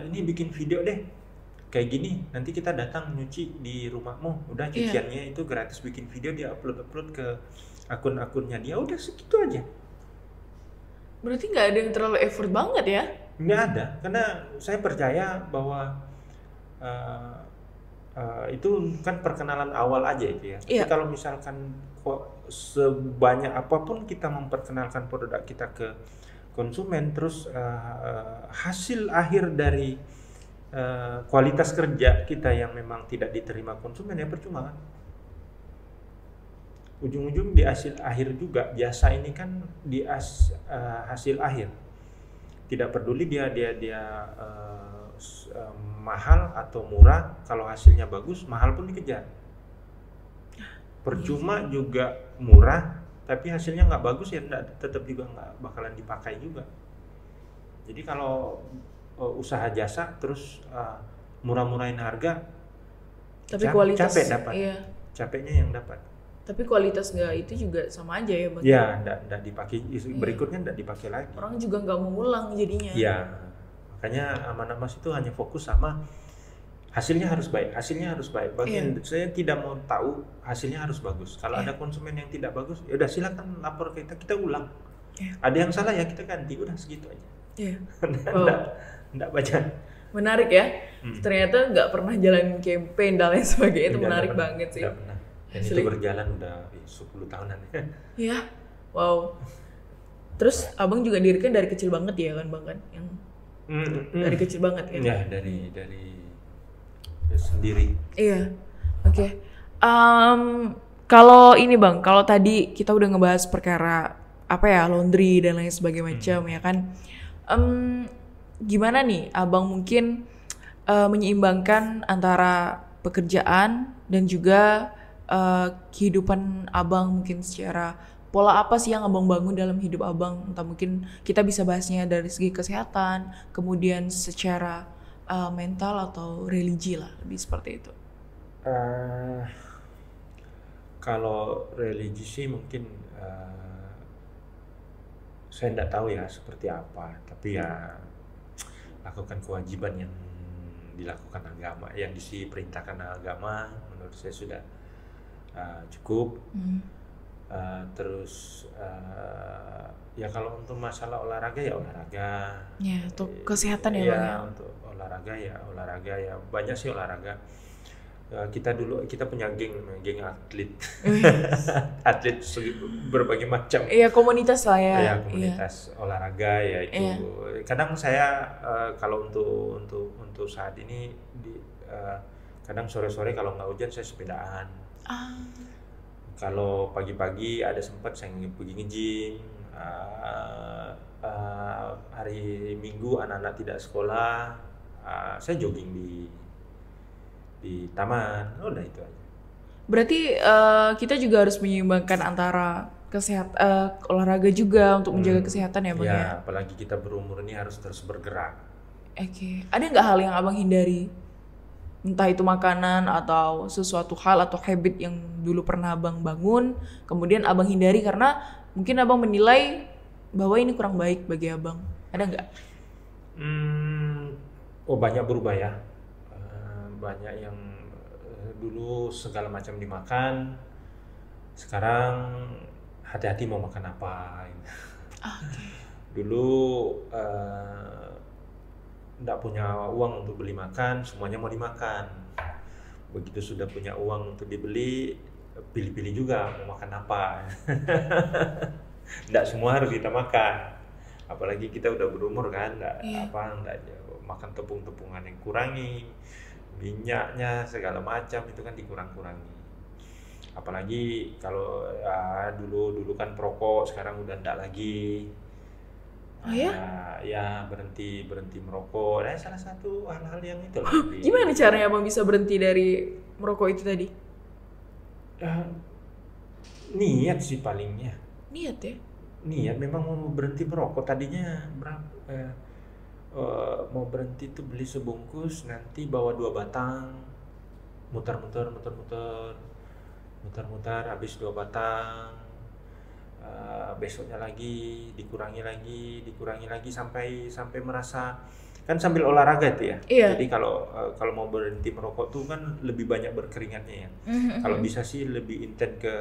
ini bikin video deh kayak gini, nanti kita datang nyuci di rumahmu, udah cuciannya itu gratis, bikin video dia upload ke akun-akunnya dia, udah segitu aja. Berarti nggak ada yang terlalu effort banget ya? Nggak ada, karena saya percaya bahwa itu kan perkenalan awal aja itu ya. Tapi kalau misalkan kok sebanyak apapun kita memperkenalkan produk kita ke konsumen, terus hasil akhir dari kualitas kerja kita yang memang tidak diterima konsumen, ya percuma kan. Ujung-ujung di hasil akhir juga, jasa ini kan di hasil akhir. Tidak peduli dia mahal atau murah, kalau hasilnya bagus, mahal pun dikejar. Percuma juga murah, tapi hasilnya nggak bagus, ya tetap juga nggak bakalan dipakai juga. Jadi kalau usaha jasa terus murah-murahin harga, tapi kualitas capek dapat. Iya. Capeknya yang dapat. Tapi kualitas nggak itu juga sama aja ya Bang? Ya, nggak dipakai, berikutnya nggak dipakai lagi. Orang juga nggak mau ngulang jadinya. Iya, makanya Amanah Mas itu hanya fokus sama hasilnya harus baik, saya tidak mau tahu hasilnya harus bagus. Kalau ada konsumen yang tidak bagus, ya udah silakan lapor ke kita ulang. Ada yang salah ya kita ganti, udah segitu aja. Nggak baca. Menarik ya. Ternyata nggak pernah jalan campaign dan lain sebagainya, itu menarik banget sih. Nggak pernah. Dan itu berjalan udah 10 tahunan. Iya. Wow. Terus abang juga dirikan dari kecil banget ya kan Bang kan? Yang dari kecil banget kan? Ya, dari sendiri. Iya. Oke. Kalau ini Bang, kalau tadi kita udah ngebahas perkara apa ya, laundry dan lain sebagainya macam ya kan. Gimana nih abang mungkin menyeimbangkan antara pekerjaan dan juga kehidupan abang, mungkin secara pola apa sih yang abang bangun dalam hidup abang? Entah mungkin kita bisa bahasnya dari segi kesehatan, kemudian secara mental atau religi lah, lebih seperti itu. Kalau religi sih mungkin saya tidak tahu ya seperti apa, tapi ya lakukan kewajiban yang dilakukan agama, yang diperintahkan agama, menurut saya sudah cukup. Terus ya kalau untuk masalah olahraga ya olahraga. Ya, untuk kesehatan ya Bang ya. Untuk olahraga ya banyak sih olahraga. Kita punya geng atlet. Atlet berbagai macam. Iya, komunitas lah ya. Iya, komunitas olahraga ya itu. Iya. Kadang saya kalau untuk saat ini kadang sore-sore kalau nggak hujan saya sepedaan. Kalau pagi-pagi ada sempat saya pergi nge-gym. Hari Minggu anak-anak tidak sekolah, saya jogging di taman. Udah itu aja. Berarti kita juga harus menyeimbangkan antara olahraga juga untuk menjaga kesehatan ya Bang ya. Apalagi kita berumur ini harus terus bergerak. Oke. Ada nggak hal yang abang hindari? Entah itu makanan atau sesuatu hal atau habit yang dulu pernah abang bangun, kemudian abang hindari karena mungkin abang menilai bahwa ini kurang baik bagi abang. Ada nggak? Banyak berubah ya. Banyak yang dulu segala macam dimakan, sekarang hati-hati mau makan apa. Dulu nggak punya uang untuk beli makan, semuanya mau dimakan. Begitu sudah punya uang untuk dibeli, pilih-pilih juga mau makan apa. Nggak semua harus kita makan. Apalagi kita udah berumur kan, nggak makan tepung-tepungan yang kurangi, minyaknya segala macam itu kan dikurang-kurangi. Apalagi kalau dulu kan perokok, sekarang udah nggak lagi. Ya berhenti merokok. Salah satu hal-hal yang itu. Gimana caranya abang bisa berhenti dari merokok itu tadi? Niat sih palingnya. Niat ya? Niat memang mau berhenti merokok. Tadinya mau berhenti tuh beli sebungkus, nanti bawa 2 batang, muter habis 2 batang. besoknya lagi dikurangi lagi sampai merasa kan sambil olahraga itu ya. Iya. Jadi kalau mau berhenti merokok tuh kan lebih banyak berkeringatnya ya. Kalau bisa sih lebih intens ke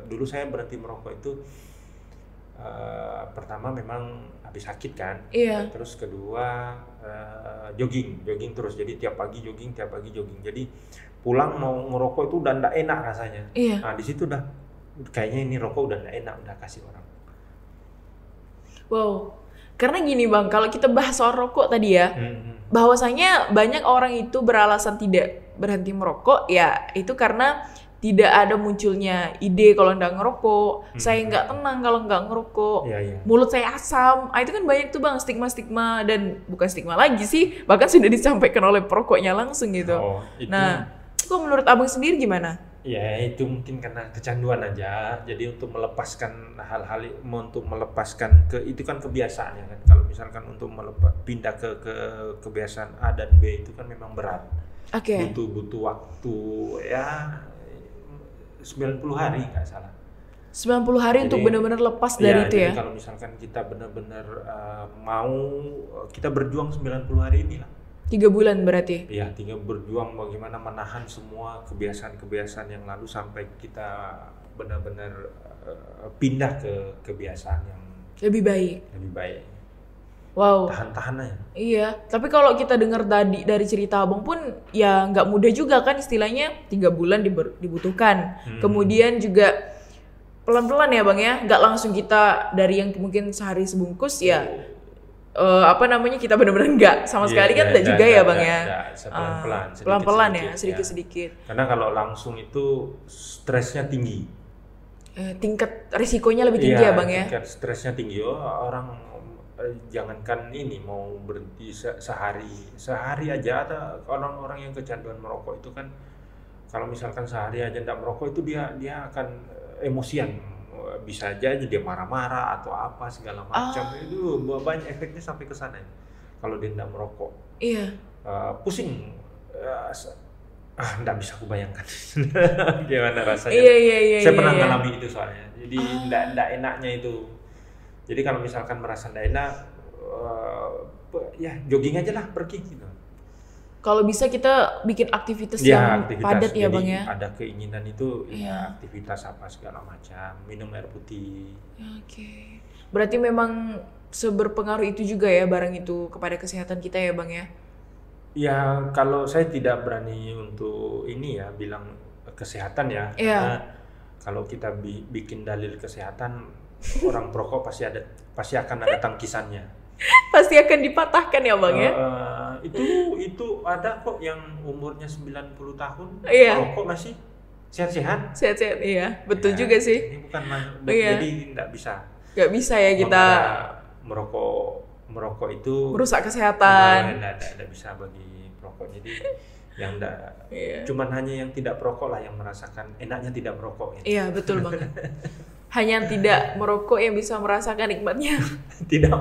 dulu saya berhenti merokok itu pertama memang habis sakit kan. Iya. Terus kedua jogging terus. Jadi tiap pagi jogging. Jadi pulang mau ngerokok itu udah nggak enak rasanya. Iya. Nah di situ udah kayaknya ini rokok udah nggak enak, udah kasih orang. Wow. Karena gini Bang, kalau kita bahas soal rokok tadi ya, bahwasanya banyak orang itu beralasan tidak berhenti merokok, ya itu karena tidak ada munculnya ide kalau nggak ngerokok, saya nggak tenang kalau nggak ngerokok, mulut saya asam, itu kan banyak tuh Bang stigma-stigma, dan bukan stigma lagi sih, bahkan sudah disampaikan oleh perokoknya langsung gitu. Nah, kok menurut Abang sendiri gimana? Ya itu mungkin karena kecanduan aja. Jadi untuk melepaskan hal-hal, untuk melepaskan itu kan kebiasaan ya kan. Kalau misalkan untuk pindah ke kebiasaan A dan B itu kan memang berat. Butuh waktu ya 90 hari nggak salah. 90 hari jadi, untuk benar-benar lepas dari itu ya. Jadi kalau misalkan kita benar-benar mau kita berjuang 90 hari inilah. 3 bulan berarti? Iya, 3 berjuang bagaimana menahan semua kebiasaan-kebiasaan yang lalu sampai kita benar-benar pindah ke kebiasaan yang lebih baik. Wow. Tahan-tahan aja. Iya, tapi kalau kita dengar tadi dari cerita Abang pun ya nggak mudah juga kan, istilahnya 3 bulan dibutuhkan. Kemudian juga pelan-pelan ya Bang ya, nggak langsung kita dari yang mungkin sehari sebungkus ya. Kita benar-benar enggak sama sekali kan enggak juga ya Bang ya. Pelan-pelan ya, sedikit-sedikit. Karena kalau langsung itu stresnya tinggi. Tingkat risikonya lebih tinggi ya Bang ya. Tingkat stresnya tinggi. Orang jangankan ini mau berhenti sehari aja, ada orang-orang yang kecanduan merokok itu kan kalau misalkan sehari aja enggak merokok itu dia akan emosian. Bisa aja dia marah-marah atau apa segala macam. Itu banyak efeknya sampai ke sana ya. Kalau dia tidak merokok. Iya. Pusing. Enggak bisa aku bayangkan. Gimana rasanya. Iya. Saya pernah ngalami itu soalnya. Jadi enggak enaknya itu. Jadi kalau misalkan merasa enggak enak ya jogging aja lah, pergi gitu. Kalau bisa kita bikin aktivitas yang padat ya Bang ya. Ada keinginan itu aktivitas apa segala macam, minum air putih. Oke. Berarti memang seberpengaruh itu juga ya barang itu kepada kesehatan kita ya Bang ya. Ya kalau saya tidak berani untuk ini ya bilang kesehatan ya. Karena kalau kita bikin dalil kesehatan, orang perokok pasti akan ada tangkisannya. Pasti akan dipatahkan ya Bang ya. Itu ada kok yang umurnya 90 tahun merokok masih sehat-sehat. Sehat-sehat, iya. Betul juga sih. Ini bukan jadi enggak bisa. Enggak bisa ya kita merokok itu merusak kesehatan. Enggak bisa bagi perokok. Jadi yang enggak cuman hanya yang tidak perokok lah yang merasakan enaknya tidak merokok. Iya, betul banget. Hanya yang tidak merokok yang bisa merasakan nikmatnya tidak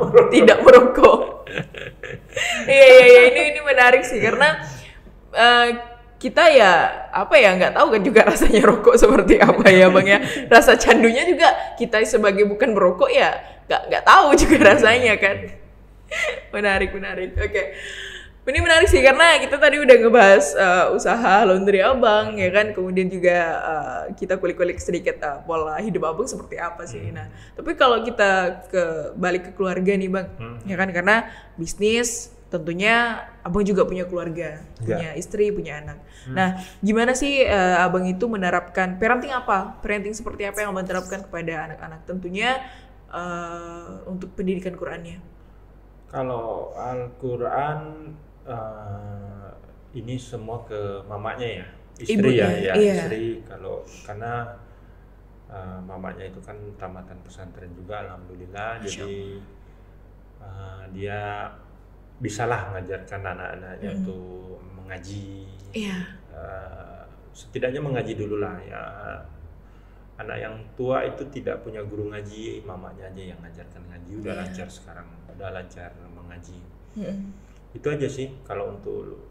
merokok. Iya, ini menarik sih karena kita ya nggak tahu kan juga rasanya rokok seperti apa ya Bang ya. Rasa candunya juga kita sebagai bukan merokok ya nggak tahu juga rasanya kan. Menarik. Oke. Ini menarik sih karena kita tadi udah ngebahas usaha laundry Abang ya kan, kemudian juga kita kulik-kulik sedikit pola hidup Abang seperti apa sih. Nah, tapi kalau kita balik ke keluarga nih Bang, ya kan, karena bisnis tentunya Abang juga punya keluarga, punya istri, punya anak. Nah, gimana sih Abang itu menerapkan parenting seperti apa yang Abang terapkan kepada anak-anak? Tentunya untuk pendidikan Qur'annya. Kalau Al-Quran ini semua ke mamanya ya, istri. Ibunya, istri. Karena mamanya itu kan tamatan pesantren juga, alhamdulillah. Jadi dia bisalah mengajarkan anak-anaknya untuk mengaji. Setidaknya mengaji dulu lah ya. Anak yang tua itu tidak punya guru ngaji, mamanya aja yang ngajarkan ngaji. Udah lancar sekarang, udah lancar mengaji. Itu aja sih. Kalau untuk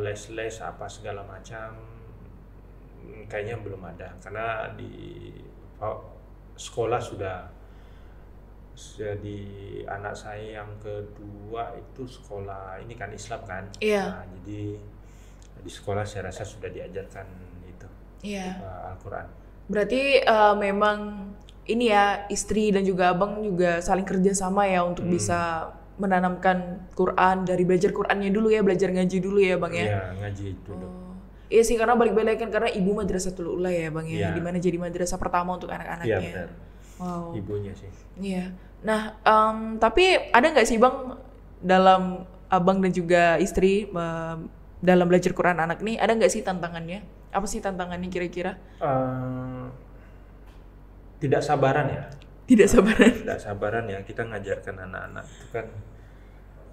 les-les apa segala macam kayaknya belum ada, karena di sekolah sudah jadi anak saya yang kedua itu sekolah ini kan Islam kan. Iya. Nah, jadi di sekolah saya rasa sudah diajarkan itu Iya. Al-Quran. Berarti memang ini ya, istri dan juga abang juga saling kerjasama ya untuk bisa menanamkan Quran, dari belajar Qurannya dulu ya, belajar ngaji dulu ya bang ya. Iya, ngaji dulu. Iya sih, karena balik-balik kan karena ibu Madrasatul Ula ya bang ya, Iya. dimana jadi madrasah pertama untuk Iya anak-anaknya. benar. Wow. Ibunya sih. Iya. Nah, tapi ada nggak sih bang dalam abang dan juga istri dalam belajar Quran anak nih, ada nggak sih tantangannya? Apa sih tantangannya kira-kira? Tidak sabaran ya. Tidak sabaran. Tidak sabaran ya, kita ngajarkan anak-anak itu kan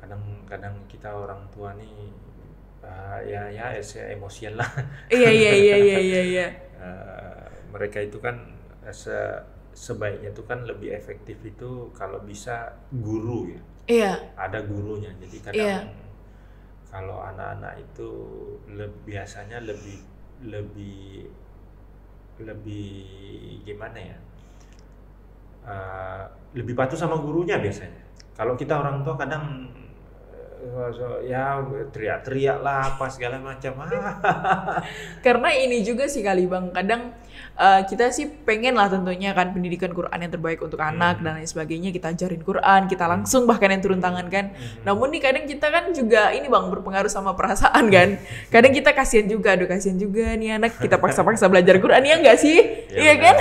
kadang-kadang kita orang tua nih ya emosian lah. Iya. Mereka itu kan sebaiknya itu kan lebih efektif itu kalau bisa guru ya. Iya. Ada gurunya. Jadi kadang kalau anak-anak itu biasanya lebih gimana ya? Lebih patuh sama gurunya biasanya. Kalau kita orang tua kadang ya teriak-teriak lah apa segala macam. Karena ini juga sih kali bang, kadang kita sih pengen lah tentunya kan pendidikan Quran yang terbaik untuk anak dan lain sebagainya, kita ajarin Quran, kita langsung bahkan yang turun tangan kan. Namun nih kadang kita kan juga ini bang berpengaruh sama perasaan kan. Kadang kita kasihan juga nih anak, kita paksa-paksa belajar Quran ya nggak sih? Iya kan?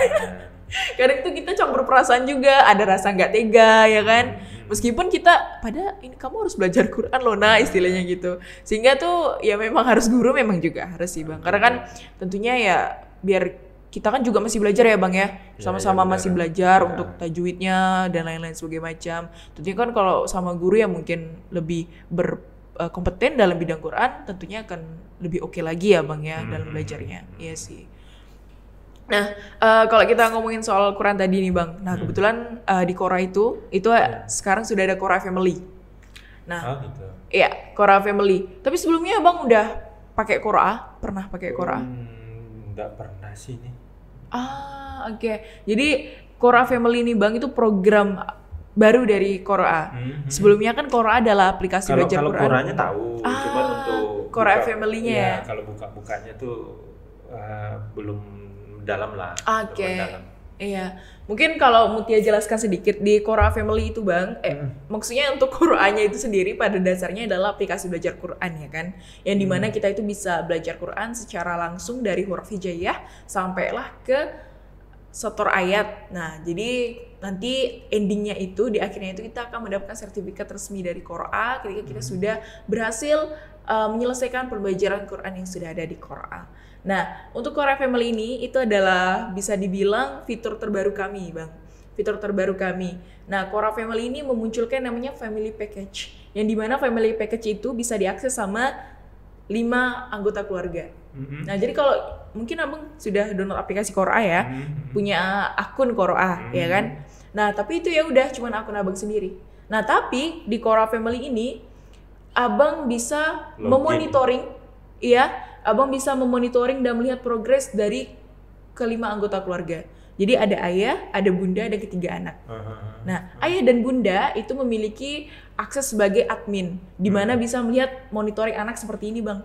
Kadang tuh kita campur perasaan juga, ada rasa nggak tega ya kan. Meskipun kita pada ini kamu harus belajar Quran loh nah istilahnya gitu. Sehingga tuh ya memang harus guru, memang juga harus sih bang. Karena kan tentunya ya biar kita kan juga masih belajar ya bang ya. Sama-sama masih belajar untuk tajwidnya dan lain-lain sebagainya macam. Tentunya kan kalau sama guru yang mungkin lebih berkompeten dalam bidang Quran, tentunya akan lebih oke lagi ya bang ya dalam belajarnya. Iya sih. Nah, kalau kita ngomongin soal Quran tadi nih bang, nah kebetulan di Quora itu sekarang sudah ada Quora Family. Nah, gitu. Iya, Quora Family. Tapi sebelumnya bang udah pakai Quora? Pernah pakai Quora? Nggak pernah sih nih. Oke. Jadi Quora Family ini bang itu program baru dari Quora. Sebelumnya kan Quora adalah aplikasi belajar Quran. Kalau Quoranya tahu, cuma untuk Quora Family-nya ya. Kalau bukanya tuh belum dalam lah. Oke. Iya. Mungkin kalau Mutia jelaskan sedikit di Quora Family itu bang, maksudnya untuk Qur'annya itu sendiri pada dasarnya adalah aplikasi belajar Quran ya kan, yang dimana kita itu bisa belajar Quran secara langsung dari huruf hijaiyah sampailah ke setor ayat. Nah jadi nanti endingnya itu di akhirnya itu kita akan mendapatkan sertifikat resmi dari Quora ketika kita sudah berhasil menyelesaikan pembelajaran Quran yang sudah ada di Quora. Nah, untuk Quora Family ini itu adalah bisa dibilang fitur terbaru kami, Bang. Fitur terbaru kami. Nah, Quora Family ini memunculkan namanya Family Package. Yang dimana Family Package itu bisa diakses sama 5 anggota keluarga. Nah, jadi kalau mungkin Abang sudah download aplikasi Quora ya, punya akun Quora, ya kan? Nah, tapi itu ya udah cuman akun Abang sendiri. Nah, tapi di Quora Family ini Abang bisa memonitoring, Abang bisa memonitoring dan melihat progres dari kelima anggota keluarga. Jadi ada ayah, ada bunda, ada ketiga anak. Nah, ayah dan bunda itu memiliki akses sebagai admin, di mana bisa melihat monitoring anak seperti ini, Bang.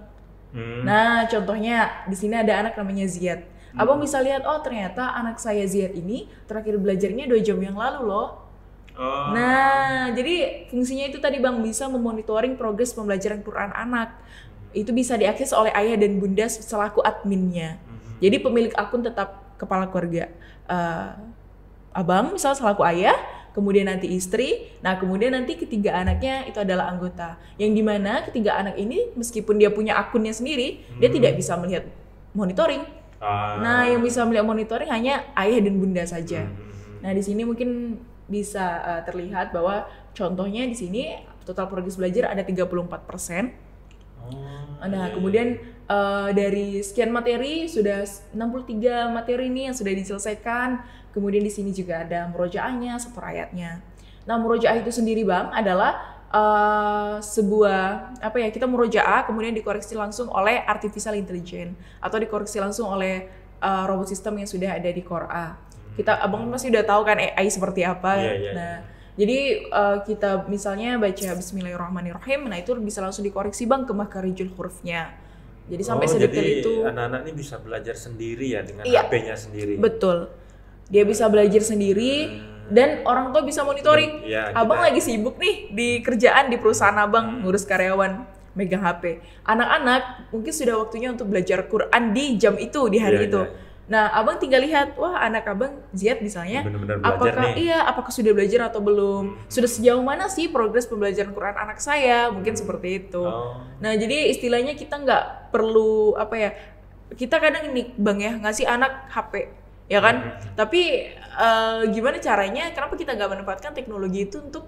Nah, contohnya di sini ada anak namanya Ziyad. Abang bisa lihat, oh ternyata anak saya Ziyad ini terakhir belajarnya 2 jam yang lalu loh. Nah, jadi fungsinya itu tadi Bang, bisa memonitoring progres pembelajaran Quran anak. Itu bisa diakses oleh ayah dan bunda selaku adminnya. Jadi pemilik akun tetap kepala keluarga. Abang misal selaku ayah, kemudian nanti istri, nah kemudian nanti ketiga anaknya itu adalah anggota. Yang dimana ketiga anak ini meskipun dia punya akunnya sendiri, dia tidak bisa melihat monitoring. Nah, yang bisa melihat monitoring hanya ayah dan bunda saja. Nah, di sini mungkin bisa terlihat bahwa contohnya di sini total progres belajar ada 34%. Nah, kemudian dari sekian materi sudah 63 materi ini yang sudah diselesaikan. Kemudian di sini juga ada murojaahnya, setor ayatnya. Nah, murojaah itu sendiri Bang adalah sebuah kita murojaah kemudian dikoreksi langsung oleh artificial intelligence atau dikoreksi langsung oleh robot sistem yang sudah ada di Quora. Abang pasti udah tahu kan AI seperti apa. Iya. Nah, jadi kita misalnya baca Bismillahirrahmanirrahim, nah itu bisa langsung dikoreksi bang ke makharijul hurufnya. Jadi sampai sedetail jadi itu. anak-anak ini bisa belajar sendiri ya dengan Iya. HP-nya sendiri. Betul. Dia bisa belajar sendiri dan orang tua bisa monitoring. Iya, Abang lagi sibuk nih di kerjaan di perusahaan abang ngurus karyawan, megang HP. Anak-anak mungkin sudah waktunya untuk belajar Quran di jam itu, di hari Iya, itu. iya. Nah, abang tinggal lihat, wah anak abang Ziad misalnya, Benar-benar belajar apakah sudah belajar atau belum? Sudah sejauh mana sih progres pembelajaran Quran anak saya? Mungkin seperti itu. Nah, jadi istilahnya kita nggak perlu kita kadang ini bang ya ngasih anak HP, ya kan? Tapi gimana caranya? Kenapa kita nggak manfaatkan teknologi itu untuk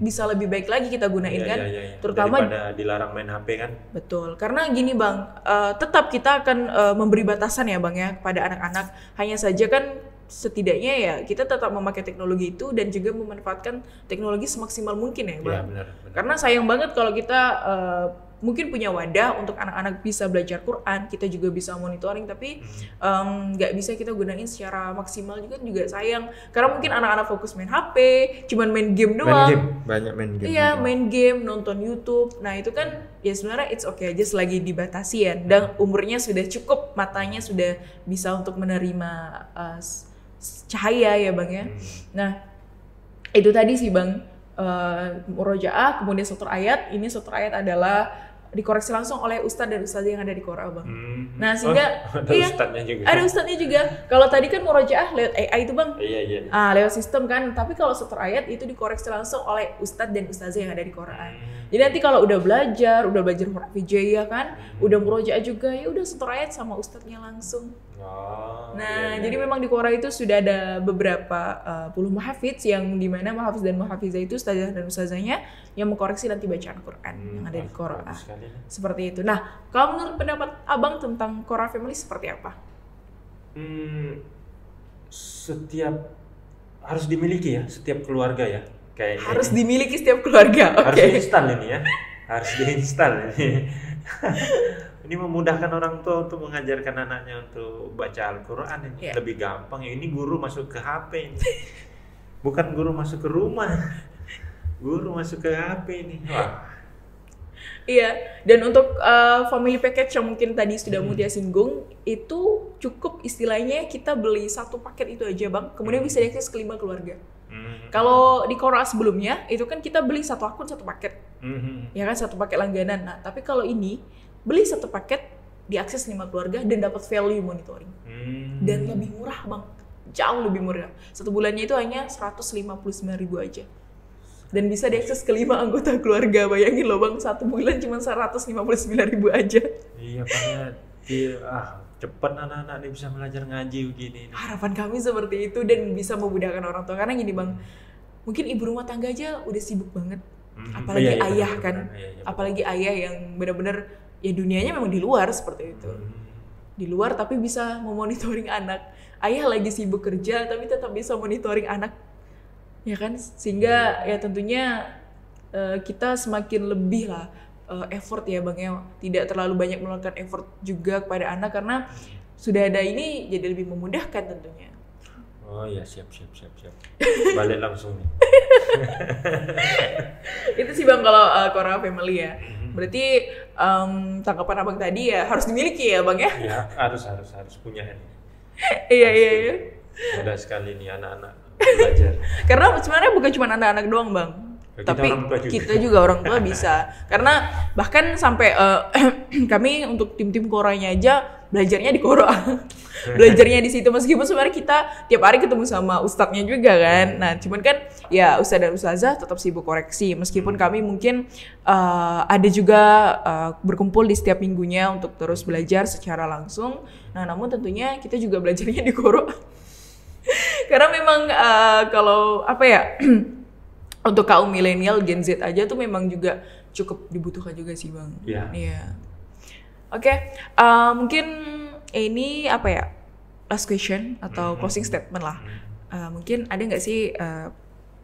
bisa lebih baik lagi kita gunain kan? Terutama daripada dilarang main HP kan? Betul, karena gini bang, tetap kita akan memberi batasan ya bang ya kepada anak-anak. Hanya saja kan setidaknya ya kita tetap memakai teknologi itu dan juga memanfaatkan teknologi semaksimal mungkin ya bang. Iya, benar. Karena sayang banget kalau kita mungkin punya wadah untuk anak-anak bisa belajar Quran, kita juga bisa monitoring, tapi nggak bisa kita gunain secara maksimal juga sayang. Karena mungkin anak-anak fokus main HP, cuman main game doang. Banyak main game. Iya, main game, nonton YouTube. Nah itu kan ya sebenarnya it's okay aja selagi dibatasi ya. Dan umurnya sudah cukup, matanya sudah bisa untuk menerima cahaya ya bang ya. Nah itu tadi sih bang, murojaah, kemudian sutur ayat. Ini sutur ayat adalah dikoreksi langsung oleh ustadz dan ustazah yang ada di Qora bang. Nah sehingga ada ustadznya juga. Ada ustadznya juga. Kalau tadi kan murojaah lewat AI itu bang. Iya. Lewat sistem kan. Tapi kalau sutur ayat itu dikoreksi langsung oleh ustadz dan ustazah yang ada di Quran. Jadi nanti kalau udah belajar huruf hijaiyah kan, udah murojaah juga, ya udah sutur ayat sama ustadznya langsung. Jadi memang di Qora itu sudah ada beberapa puluh muhafidz yang dimana muhafidz dan muhafizah itu ustazah dan ustazahnya yang mengkoreksi nanti bacaan Quran yang ada di Qora. Seperti itu. Nah, kalau menurut pendapat abang tentang Qora Family seperti apa? Setiap harus dimiliki ya, setiap keluarga ya. Kayaknya harus dimiliki setiap keluarga. Harus diinstal ini ya. Harus diinstal ini. Ini memudahkan orang tua untuk mengajarkan anaknya untuk baca Al-Quran ini. Lebih gampang. Ini guru masuk ke HP ini. Bukan guru masuk ke rumah. Guru masuk ke HP ini. Wah. Iya, dan untuk family package yang mungkin tadi sudah Mutia singgung, itu cukup istilahnya kita beli satu paket itu aja bang, kemudian bisa diakses ke 5 keluarga. Kalau di Qora sebelumnya, itu kan kita beli satu akun satu paket, ya kan, satu paket langganan. Nah, tapi kalau ini, beli satu paket, diakses 5 keluarga, dan dapat value monitoring. Dan lebih murah bang, jauh lebih murah. Satu bulannya itu hanya 159.000 aja. Dan bisa diakses ke 5 anggota keluarga. Bayangin loh bang, satu bulan cuma 159.000 aja. Iya, cepat anak-anak ini bisa belajar ngaji begini. Harapan kami seperti itu dan bisa memudahkan orang tua. Karena gini bang, mungkin ibu rumah tangga aja udah sibuk banget. Apalagi ayah kan. Apalagi ayah yang benar-benar ya dunianya memang di luar seperti itu. Di luar tapi bisa memonitoring anak. Ayah lagi sibuk kerja tapi tetap bisa monitoring anak. Ya kan, sehingga ya tentunya kita semakin lebih lah effort ya bang ya, tidak terlalu banyak mengeluarkan effort juga kepada anak karena sudah ada ini jadi lebih memudahkan tentunya. Oh iya, siap. Balik langsung nih. Itu sih bang kalau Qora Family ya. Berarti tanggapan abang tadi ya harus dimiliki ya bang ya? Iya, harus punya ini. Iya. Mudah sekali nih anak-anak belajar. Karena sebenarnya bukan cuma anak-anak doang bang, tapi kita juga orang tua bisa. Karena bahkan sampai kami untuk tim-tim Qoranya aja belajarnya di Qora. Belajarnya di situ meskipun sebenarnya kita tiap hari ketemu sama ustadznya juga kan. Nah cuman kan ya ustadz dan ustazah tetap sibuk koreksi meskipun kami mungkin ada juga berkumpul di setiap minggunya untuk terus belajar secara langsung. Nah namun tentunya kita juga belajarnya di Qora. Karena memang kalau untuk kaum milenial Gen Z aja tuh memang juga cukup dibutuhkan juga sih bang. Iya. Oke, mungkin ini last question atau closing statement lah. Mungkin ada nggak sih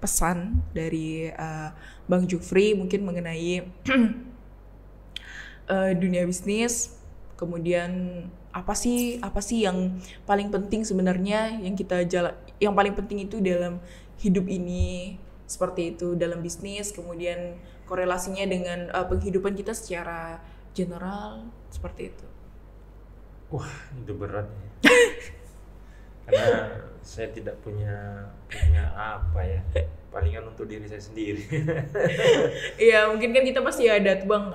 pesan dari Bang Jufri mungkin mengenai dunia bisnis, kemudian apa sih yang paling penting sebenarnya yang kita yang paling penting itu dalam hidup ini, seperti itu dalam bisnis, kemudian korelasinya dengan penghidupan kita secara general, seperti itu. Wah, itu berat ya. Karena saya tidak punya apa ya, palingan untuk diri saya sendiri. Iya, mungkin kan kita pasti ada tuh Bang,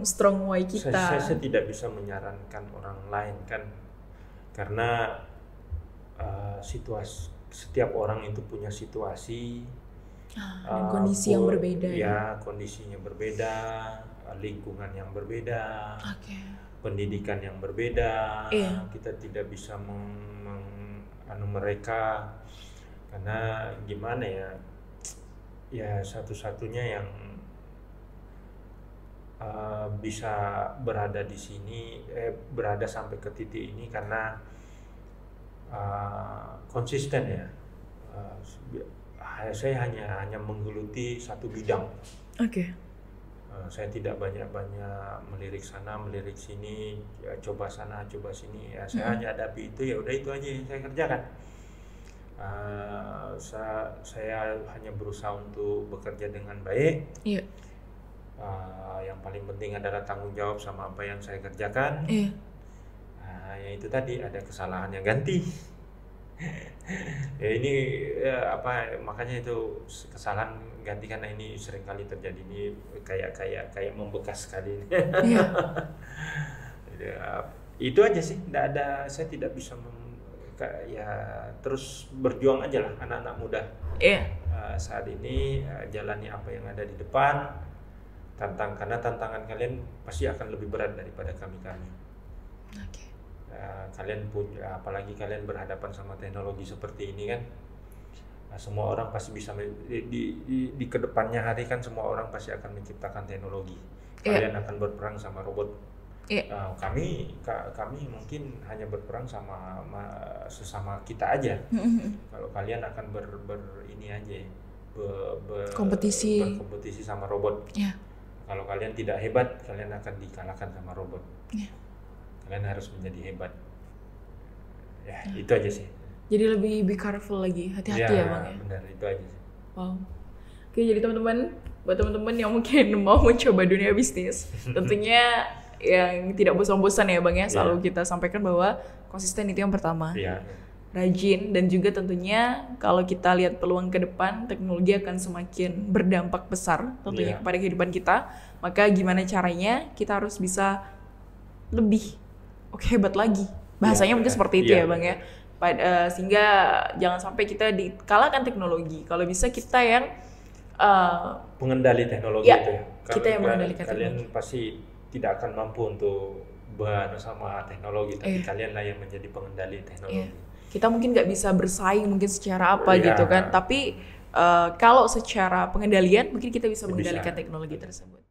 strong why kita. Saya tidak bisa menyarankan orang lain kan, karena situasi, setiap orang itu punya situasi Dan kondisi yang berbeda. Ya, kondisinya berbeda, lingkungan yang berbeda, pendidikan yang berbeda. Kita tidak bisa mereka, karena gimana ya satu-satunya yang bisa berada di sini, berada sampai ke titik ini karena konsisten ya. Saya hanya menggeluti satu bidang. Saya tidak banyak melirik sana, melirik sini, ya, coba sana, coba sini. Ya, saya hanya hadapi itu, ya udah itu aja yang saya kerjakan. Saya hanya berusaha untuk bekerja dengan baik. Yang paling penting adalah tanggung jawab sama apa yang saya kerjakan. Ya itu tadi, ada kesalahan yang ganti. Ya ini makanya itu kesalahan ganti, karena ini sering kali terjadi, ini kayak membekas sekali. Itu aja sih, tidak ada, saya tidak bisa terus berjuang aja lah anak-anak muda. Saat ini jalani apa yang ada di depan, karena tantangan kalian pasti akan lebih berat daripada kami. Kalian punya, apalagi kalian berhadapan sama teknologi seperti ini kan, semua orang pasti bisa di kedepannya hari kan, semua orang pasti akan menciptakan teknologi. Kalian akan berperang sama robot. Kami mungkin hanya berperang sama sesama kita aja. Kalau kalian akan ini aja, berkompetisi sama robot. Kalau kalian tidak hebat, kalian akan dikalahkan sama robot. Kalian harus menjadi hebat. Ya, itu aja sih. Jadi lebih be careful lagi, hati-hati ya Bang ya. Benar, itu aja sih. Wow. Oke, jadi buat teman-teman yang mungkin mau mencoba dunia bisnis, tentunya yang tidak bosan-bosan ya Bang ya, selalu kita sampaikan bahwa konsisten itu yang pertama. Rajin, dan juga tentunya kalau kita lihat peluang ke depan, teknologi akan semakin berdampak besar tentunya kepada kehidupan kita. Maka gimana caranya kita harus bisa lebih hebat lagi. Bahasanya mungkin seperti itu ya Bang ya. Sehingga jangan sampai kita dikalahkan teknologi. Kalau bisa kita yang pengendali teknologi itu ya. Kita yang mengendalikan kalian pasti tidak akan mampu untuk bersama teknologi, tapi kalianlah yang menjadi pengendali teknologi. Kita mungkin nggak bisa bersaing mungkin secara apa gitu kan, tapi kalau secara pengendalian mungkin kita bisa mengendalikan teknologi tersebut.